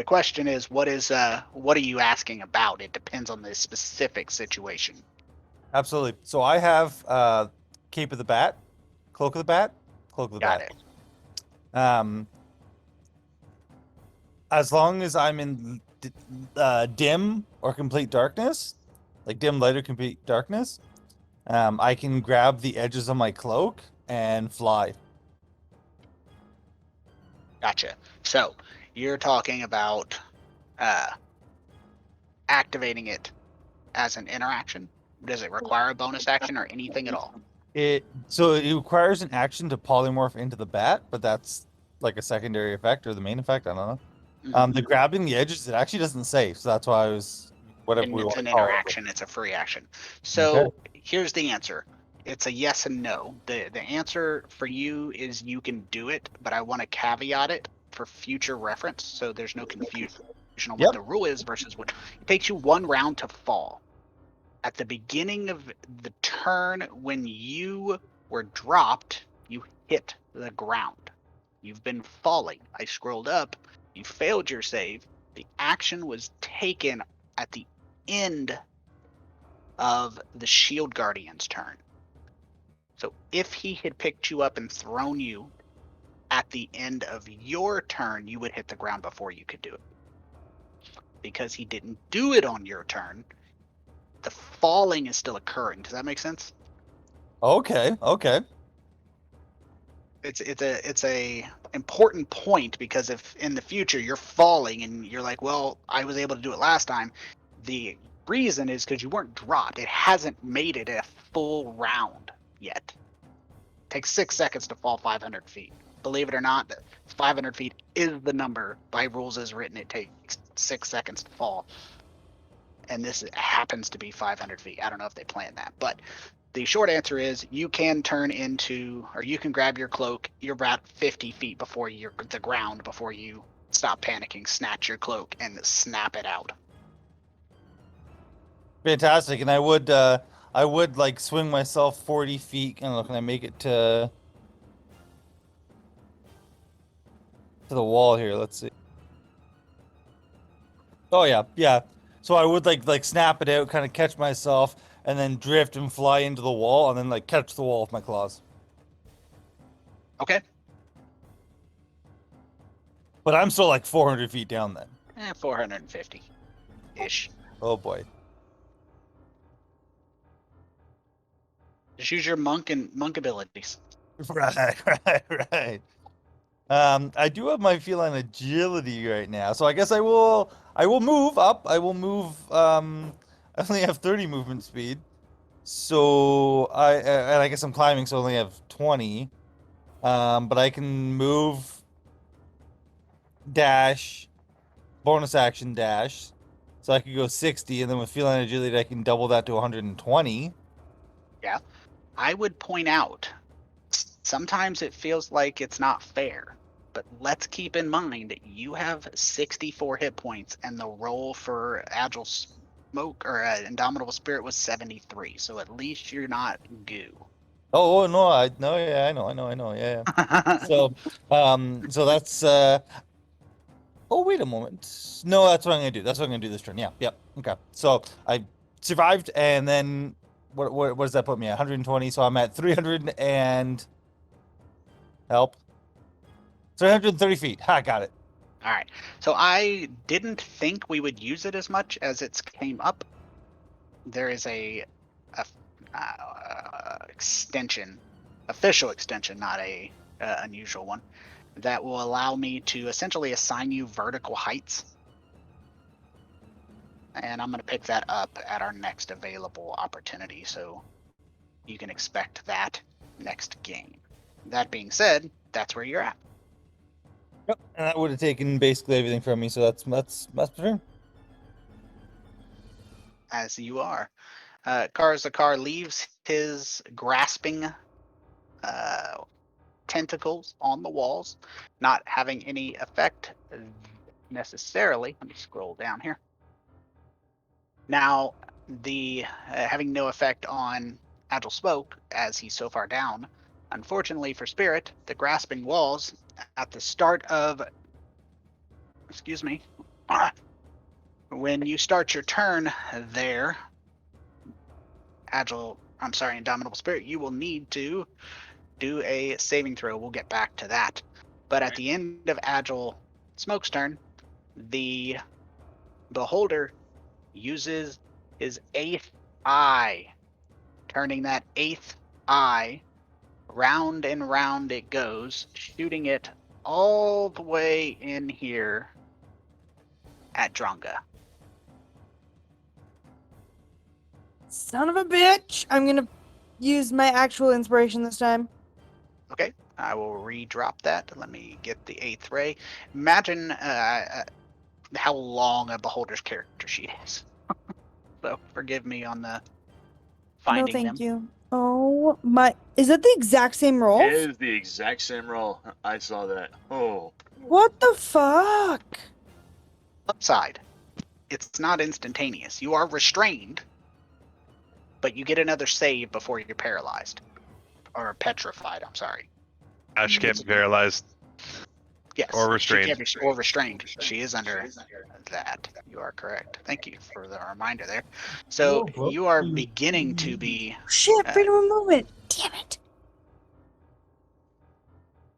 question is, what are you asking about? It depends on the specific situation. Absolutely. So I have Cape of the Bat, Cloak of the Bat, Cloak of the Got Bat. it. As long as I'm in dim or complete darkness, like dim light or complete darkness, I can grab the edges of my cloak and fly. Gotcha. So you're talking about activating it as an interaction. Does it require a bonus action or anything at all? It requires an action to polymorph into the bat, but that's like a secondary effect or the main effect. I don't know. The grabbing the edges, it actually doesn't say, so that's why I was whatever And we it's want an to call it. interaction. It's a free action. So here's the answer. It's a yes and no. The answer for you is you can do it, but I want to caveat it for future reference so there's no confusion on what Yep. the rule is versus what it takes you one round to fall. At the beginning of the turn when you were dropped, you hit the ground. You've been falling. I scrolled up. You failed your save. The action was taken at the end of the Shield Guardian's turn. So if he had picked you up and thrown you at the end of your turn, you would hit the ground before you could do it. Because he didn't do it on your turn, the falling is still occurring. Does that make sense? Okay. It's a important point because if in the future you're falling and you're like, well, I was able to do it last time, the reason is because you weren't dropped. It hasn't made it a full round yet. It takes 6 seconds to fall 500 feet. Believe it or not, 500 feet is the number by rules as written. It takes 6 seconds to fall, and this happens to be 500 feet. I don't know if they planned that, but the short answer is you can turn into, or you can grab your cloak. You're about 50 feet before you're the ground before you stop panicking, snatch your cloak, and snap it out. Fantastic. And I would like swing myself 40 feet. And look, can I make it to the wall here? Let's see. Oh yeah. So I would like snap it out, kind of catch myself, and then drift and fly into the wall, and then like catch the wall with my claws. Okay. But I'm still like 400 feet down then. 450-ish. Oh boy. Just use your monk abilities. Right. I do have my feline agility right now, so I guess I will move up. I will move. I only have 30 movement speed, so and I guess I'm climbing, so I only have 20. But I can move, dash, bonus action dash, so I could go 60, and then with feline agility, I can double that to 120. Yeah. I would point out sometimes it feels like it's not fair, but let's keep in mind you have 64 hit points, and the roll for Agile Smoke or Indomitable Spirit was 73. So at least you're not goo. Oh, no, yeah, I know, yeah. So, so that's oh, wait a moment. No, that's what I'm gonna do. That's what I'm gonna do this turn. Yeah, yep. Okay. So I survived, and then what does that put me at? 120. So I'm at 300 and help. 330 feet. Ha, got it. All right. So I didn't think we would use it as much as it's came up. There is a extension, official extension, not a unusual one, that will allow me to essentially assign you vertical heights. And I'm going to pick that up at our next available opportunity, so you can expect that next game. That being said, that's where you're at. Yep. And that would have taken basically everything from me. So that's the turn. As you are. Karazikar leaves his grasping tentacles on the walls, not having any effect necessarily. Let me scroll down here. Now, the having no effect on Agile Smoke as he's so far down. Unfortunately for Spirit, the grasping walls at the start of, excuse me, when you start your turn there, Indomitable Spirit, you will need to do a saving throw. We'll get back to that. But at the end of Agile Smoke's turn, the Beholder uses his 8th eye, turning that 8th eye round and round it goes, shooting it all the way in here at Dronga. Son of a bitch! I'm gonna use my actual inspiration this time. Okay, I will re-drop that. Let me get the 8th ray. Imagine how long a Beholder's character sheet is. So forgive me on the finding No, thank them. you. Oh my! Is that the exact same roll? It is the exact same roll. I saw that. Oh. What the fuck? Upside, it's not instantaneous. You are restrained, but you get another save before you're paralyzed. Or petrified, I'm sorry. Ash can't be paralyzed. Yes. Or restrained. She can't be, or restrained. She is under that. You are correct. Thank you for the reminder there. So you are beginning to be Shit! Freedom of movement. Damn it!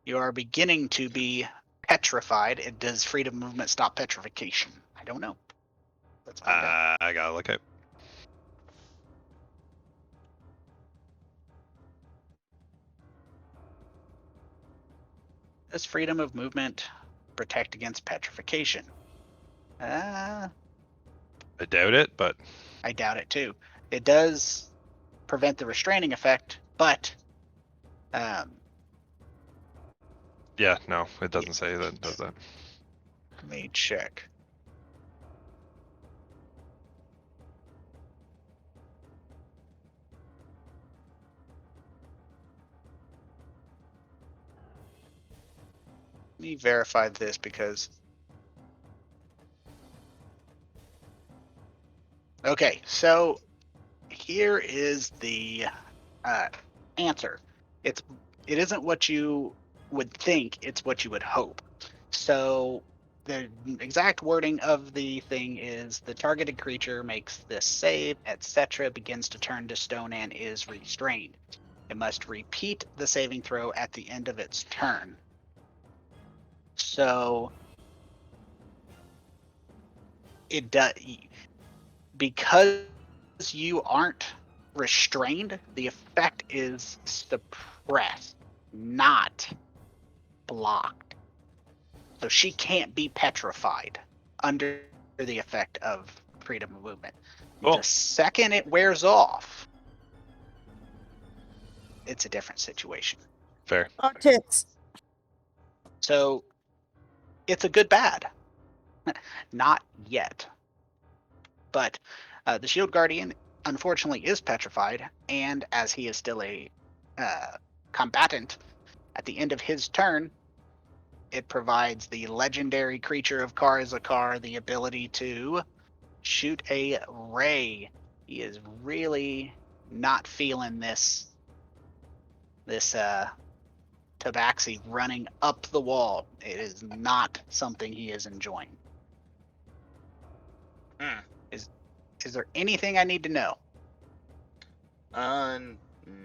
you are beginning to be petrified. Does freedom of movement stop petrification? I don't know. Let's find out. I gotta look at. Does freedom of movement protect against petrification? I doubt it, but I doubt it too. It does prevent the restraining effect, but yeah, no, it doesn't say that it does that. let me check. Let me verify this because. Okay, so here is the answer. It isn't what you would think, it's what you would hope. So the exact wording of the thing is the targeted creature makes this save, etc., begins to turn to stone and is restrained. It must repeat the saving throw at the end of its turn. So it does, because you aren't restrained, the effect is suppressed, not blocked. So she can't be petrified under the effect of freedom of movement. Cool. The second it wears off, it's a different situation. Fair. Oh, tits. So it's a good bad. Not yet. But the Shield Guardian, unfortunately, is petrified, and as he is still a combatant, at the end of his turn, it provides the legendary creature of Karazikar the ability to shoot a ray. He is really not feeling this tabaxi running up the wall. It is not something he is enjoying. Hmm. Is there anything I need to know?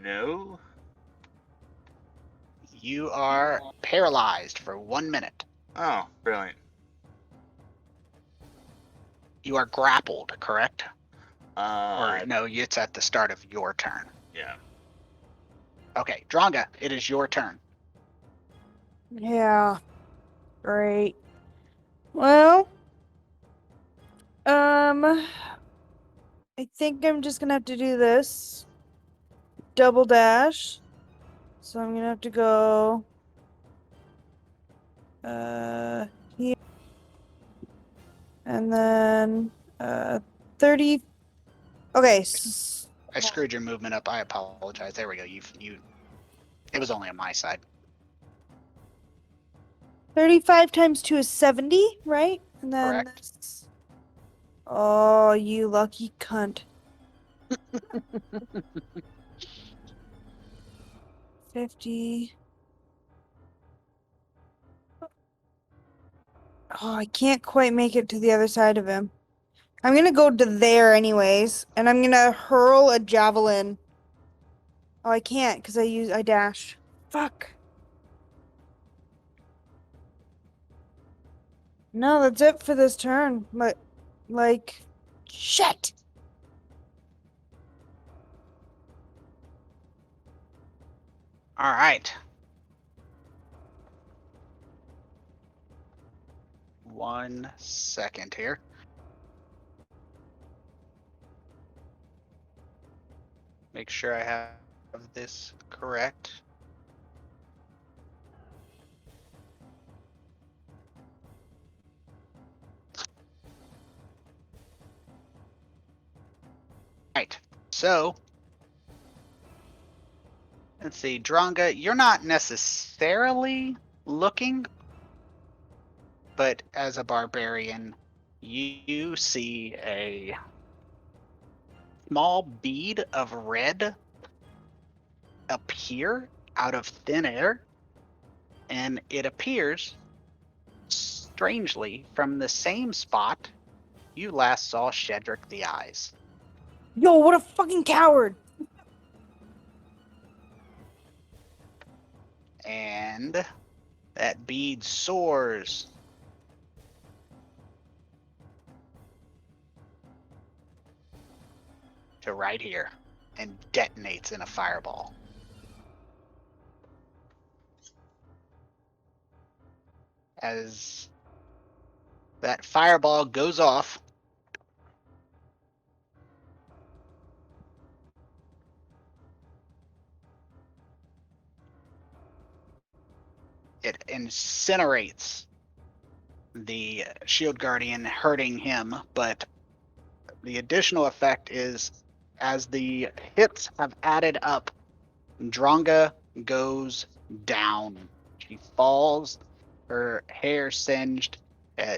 No. You are paralyzed for 1 minute. Oh, brilliant. You are grappled, correct? Or I- no, it's at the start of your turn. yeah. Okay, Dronga, it is your turn. Yeah. Great. Well, I think I'm just gonna have to do this. Double dash. So I'm gonna have to go here. And then 30. Okay. I screwed your movement up. I apologize. There we go. You. It was only on my side. 35 times 2 is 70, right? And then Correct. this. Oh, you lucky cunt. 50. Oh, I can't quite make it to the other side of him. I'm gonna go to there anyways, and I'm gonna hurl a javelin. Oh, I can't because I dashed. Fuck. No, that's it for this turn. But, like, shit. All right. 1 second here. Make sure I have this correct. Right. So, let's see, Dronga, you're not necessarily looking, but as a barbarian, you see a small bead of red appear out of thin air, and it appears strangely from the same spot you last saw Shedrick the Eyes. Yo, what a fucking coward. And that bead soars to right here and detonates in a fireball. As that fireball goes off, it incinerates the shield guardian, hurting him, but the additional effect is as the hits have added up, Dronga goes down. She falls, her hair singed.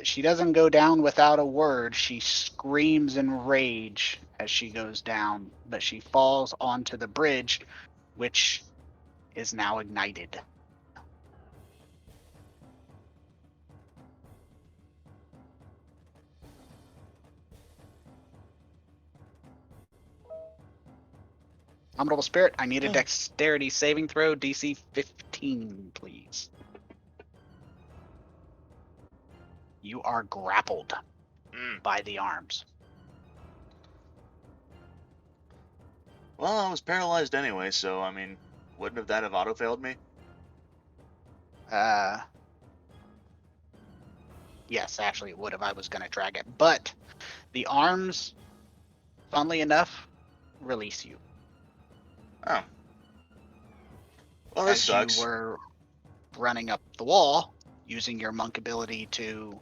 She doesn't go down without a word. She screams in rage as she goes down, but she falls onto the bridge, which is now ignited. Honorable Spirit, I need a dexterity saving throw, DC 15, please. You are grappled by the arms. Well, I was paralyzed anyway, so I mean, wouldn't have that have auto failed me? Yes, actually, it would if I was going to drag it. But the arms, funnily enough, release you. Oh. Well, this As sucks. you were running up the wall, using your monk ability to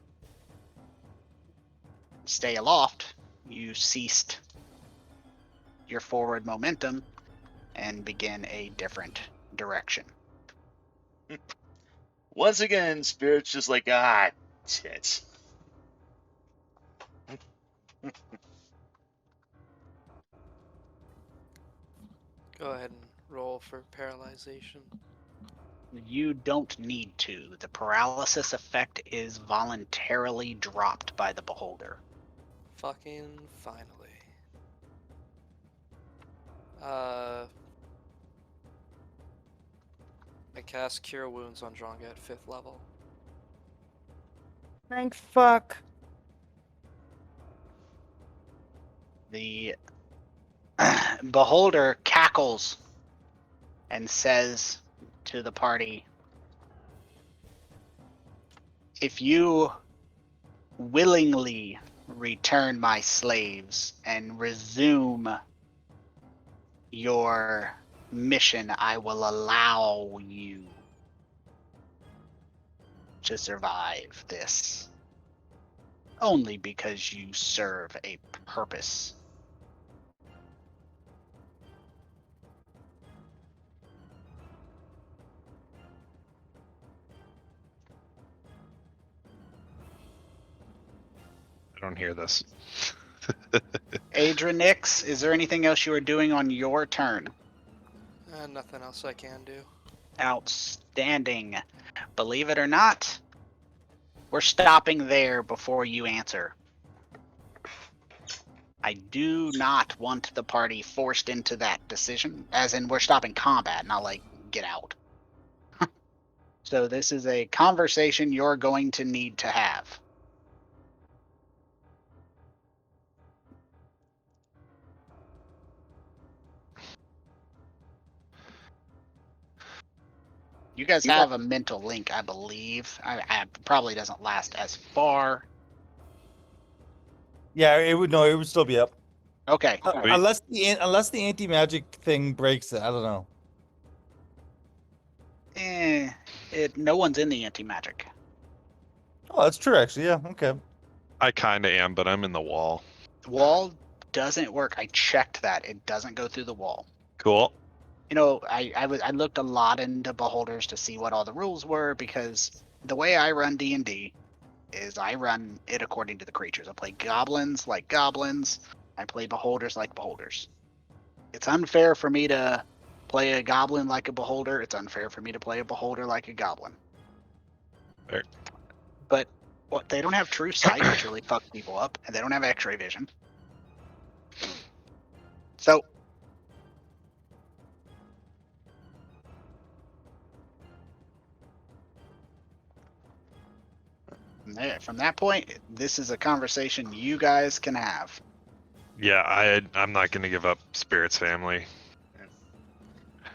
stay aloft, you ceased your forward momentum and begin a different direction. Once again, Spirit's just like, ah, tits. Go ahead and roll for paralyzation. You don't need to. The paralysis effect is voluntarily dropped by the beholder. Fucking finally. I cast Cure Wounds on Dronga at 5th level. Thank fuck. The beholder cackles and says to the party, if you willingly return my slaves and resume your mission, I will allow you to survive this. Only because you serve a purpose. I don't hear this. Adranix, is there anything else you are doing on your turn? Nothing else I can do. Outstanding. Believe it or not, we're stopping there before you answer. I do not want the party forced into that decision, as in we're stopping combat, not like get out. So this is a conversation you're going to need to have. You guys have a mental link, I believe. I probably doesn't last as far. Yeah, it would still be up. Okay. Sweet. Unless the anti-magic thing breaks it. I don't know. No one's in the anti-magic. Oh, that's true actually. Yeah, okay. I kind of am, but I'm in the wall. The wall doesn't work. I checked that. It doesn't go through the wall. Cool. You know, I looked a lot into Beholders to see what all the rules were, because the way I run D&D is I run it according to the creatures. I play goblins like goblins. I play beholders like beholders. It's unfair for me to play a goblin like a beholder. It's unfair for me to play a beholder like a goblin. Fair. But what, they don't have true sight, which really fucks people up, and they don't have X-ray vision. So from that point, this is a conversation you guys can have. Yeah, I'm not gonna give up Spirit's family.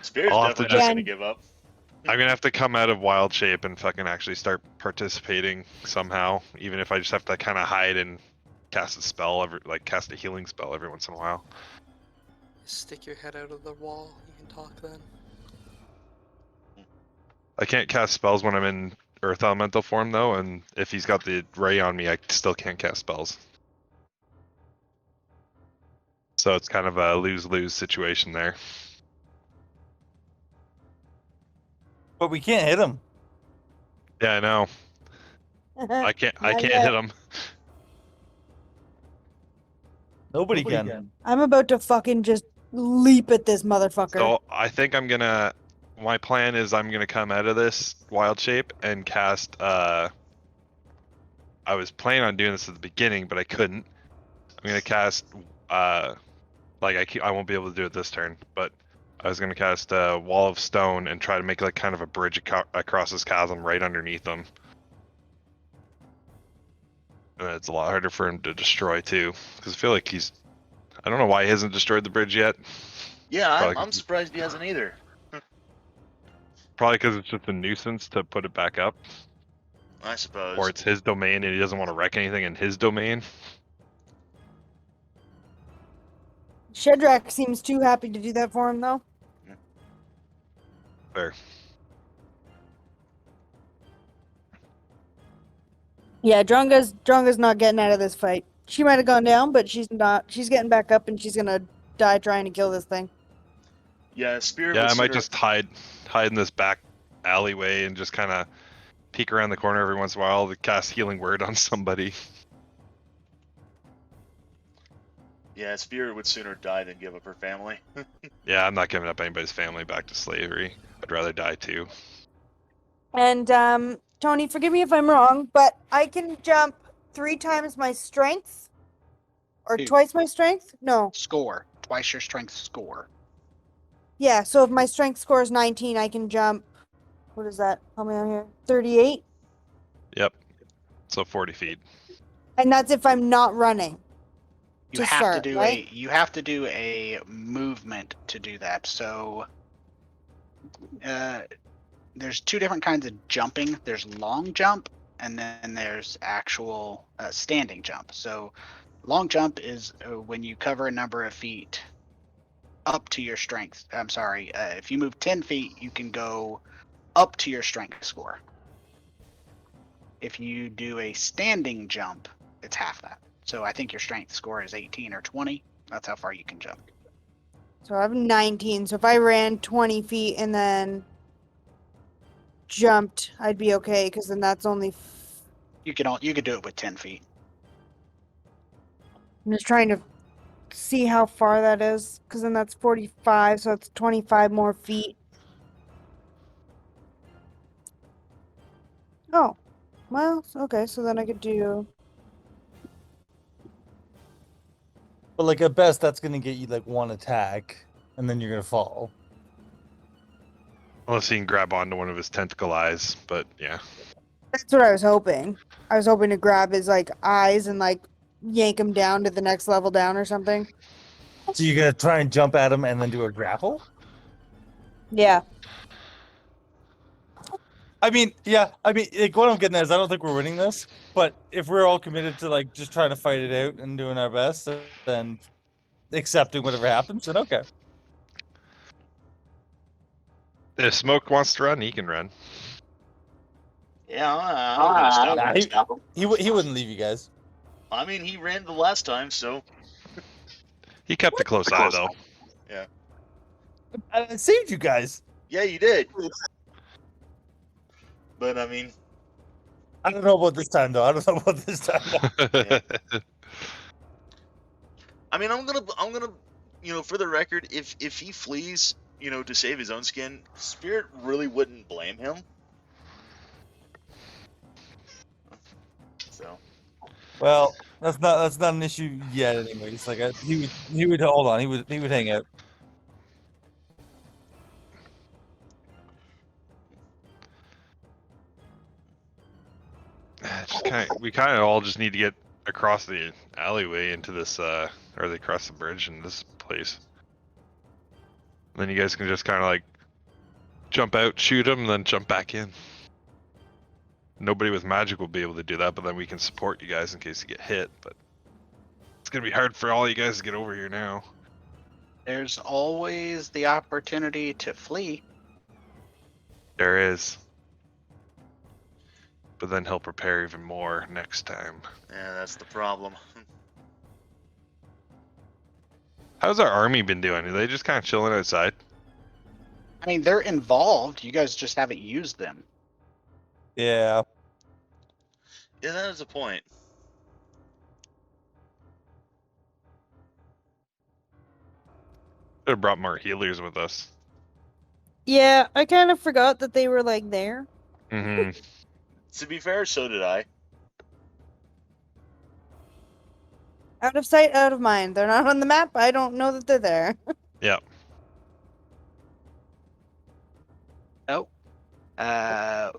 Spirit's I'll have to definitely not just- going to give up. I'm gonna have to come out of wild shape and fucking actually start participating somehow, even if I just have to kind of hide and cast a spell cast a healing spell every once in a while. Stick your head out of the wall. You can talk then. I can't cast spells when I'm in Earth Elemental form though, and if he's got the ray on me, I still can't cast spells. So it's kind of a lose-lose situation there. But we can't hit him. Yeah, I know. I can't Not hit yet. him. Nobody can. I'm about to fucking just leap at this motherfucker. So I think my plan is I'm gonna come out of this wild shape and cast I was planning on doing this at the beginning, but I couldn't. I'm gonna cast I won't be able to do it this turn, but I was gonna cast a wall of stone and try to make like kind of a bridge across this chasm right underneath him. And it's a lot harder for him to destroy too, because I feel like I don't know why he hasn't destroyed the bridge yet. Yeah, Probably- I'm surprised he hasn't either. Probably because it's just a nuisance to put it back up. I suppose. Or it's his domain and he doesn't want to wreck anything in his domain. Shedrack seems too happy to do that for him, though. Fair. Yeah, Drunga's not getting out of this fight. She might have gone down, but she's not. She's getting back up, and she's gonna die trying to kill this thing. Yeah, Spirit Yeah, would I might sooner. just hide in this back alleyway and just kind of peek around the corner every once in a while to cast healing word on somebody. Yeah, Spirit would sooner die than give up her family. Yeah, I'm not giving up anybody's family back to slavery. I'd rather die too. And Tony, forgive me if I'm wrong, but I can jump 3 times my strength, or 2. twice my strength. No, Score. Twice your strength score. yeah. So if my strength score is 19, I can jump. What is that? Help me out here. 38, Yep. So 40 feet. and that's if I'm not running. You To have to start, do right? a movement to do that. So there's 2 different kinds of jumping. There's long jump, and then there's actual standing jump. So long jump is when you cover a number of feet up to your strength. I'm sorry. If you move 10 feet, you can go up to your strength score. If you do a standing jump, it's half that. So I think your strength score is 18 or 20. That's how far you can jump. So I have 19. So if I ran 20 feet and then jumped, I'd be okay, because then that's only. You could do it with 10 feet. I'm just trying to see how far that is, because then that's 45, so it's 25 more feet. Oh, well, okay, so then I could do. But like at best, that's gonna get you like 1 attack, and then you're gonna fall. Unless he can grab onto one of his tentacle eyes, but yeah. That's what I was hoping. I was hoping to grab his like eyes and like yank him down to the next level down or something. So you're gonna try and jump at him and then do a grapple? Yeah. I mean, yeah. I mean, like, what I'm getting at is I don't think we're winning this. But if we're all committed to like just trying to fight it out and doing our best, then accepting whatever happens, then okay. If Smoke wants to run, he can run. Yeah, I'm not gonna stop him. He wouldn't leave you guys. I mean, he ran the last time, so He kept a close eye though. I saved you guys. yeah, you did. But I mean, I don't know about this time though. I don't know about this time. Yeah. I mean, I'm gonna, for the record, if he flees, to save his own skin, Spirit really wouldn't blame him. So. Well, that's not an issue yet. Anyways, like he would hold on. He would hang out. We kind of all just need to get across the alleyway into this, or across the bridge in this place. And then you guys can just kind of like jump out, shoot him, and then jump back in. Nobody with magic will be able to do that, but then we can support you guys in case you get hit. But it's gonna be hard for all you guys to get over here now. There's always the opportunity to flee. There is. But then he'll prepare even more next time. Yeah, that's the problem. How's our army been doing? Are they just kind of chilling outside? I mean, they're involved. You guys just haven't used them. Yeah. Yeah, that is a point. Should have brought more healers with us. Yeah, I kind of forgot that they were like there. Mm-hmm. To be fair, so did I. Out of sight, out of mind. They're not on the map. I don't know that they're there. Yeah. Oh. There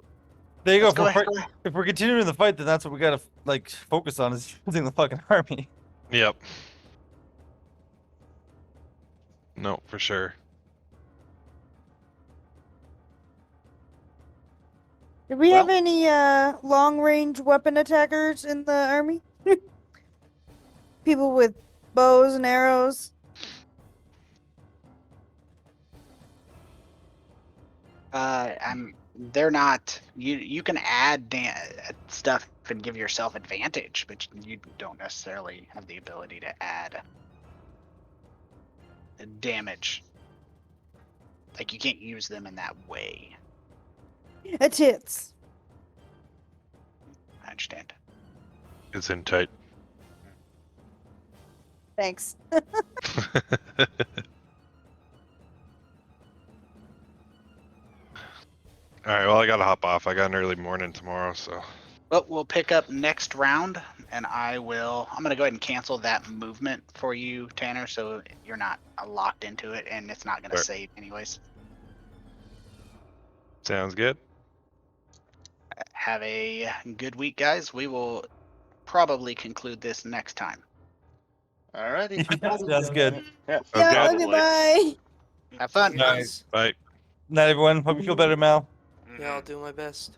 you go. Let's go ahead. If we're continuing the fight, then that's what we gotta like focus on is using the fucking army. Yep. No, for sure. Did we have Well- any long range weapon attackers in the army? People with bows and arrows. They're not. You can add stuff and give yourself advantage, but you don't necessarily have the ability to add damage. Like you can't use them in that way. That's hits. I understand. It's in tight. Thanks. All right, well, I gotta hop off. I got an early morning tomorrow, so. But we'll pick up next round, and I'm gonna go ahead and cancel that movement for you, Tanner, so you're not locked into it, and it's not gonna Sure. save anyways. Sounds good. Have a good week, guys. We will probably conclude this next time. Alrighty. That's good. Yeah, Yeah, Okay. love you, bye. Have fun. Yes. Bye. Night, everyone. Hope you feel better, Mal. Yeah, I'll do my best.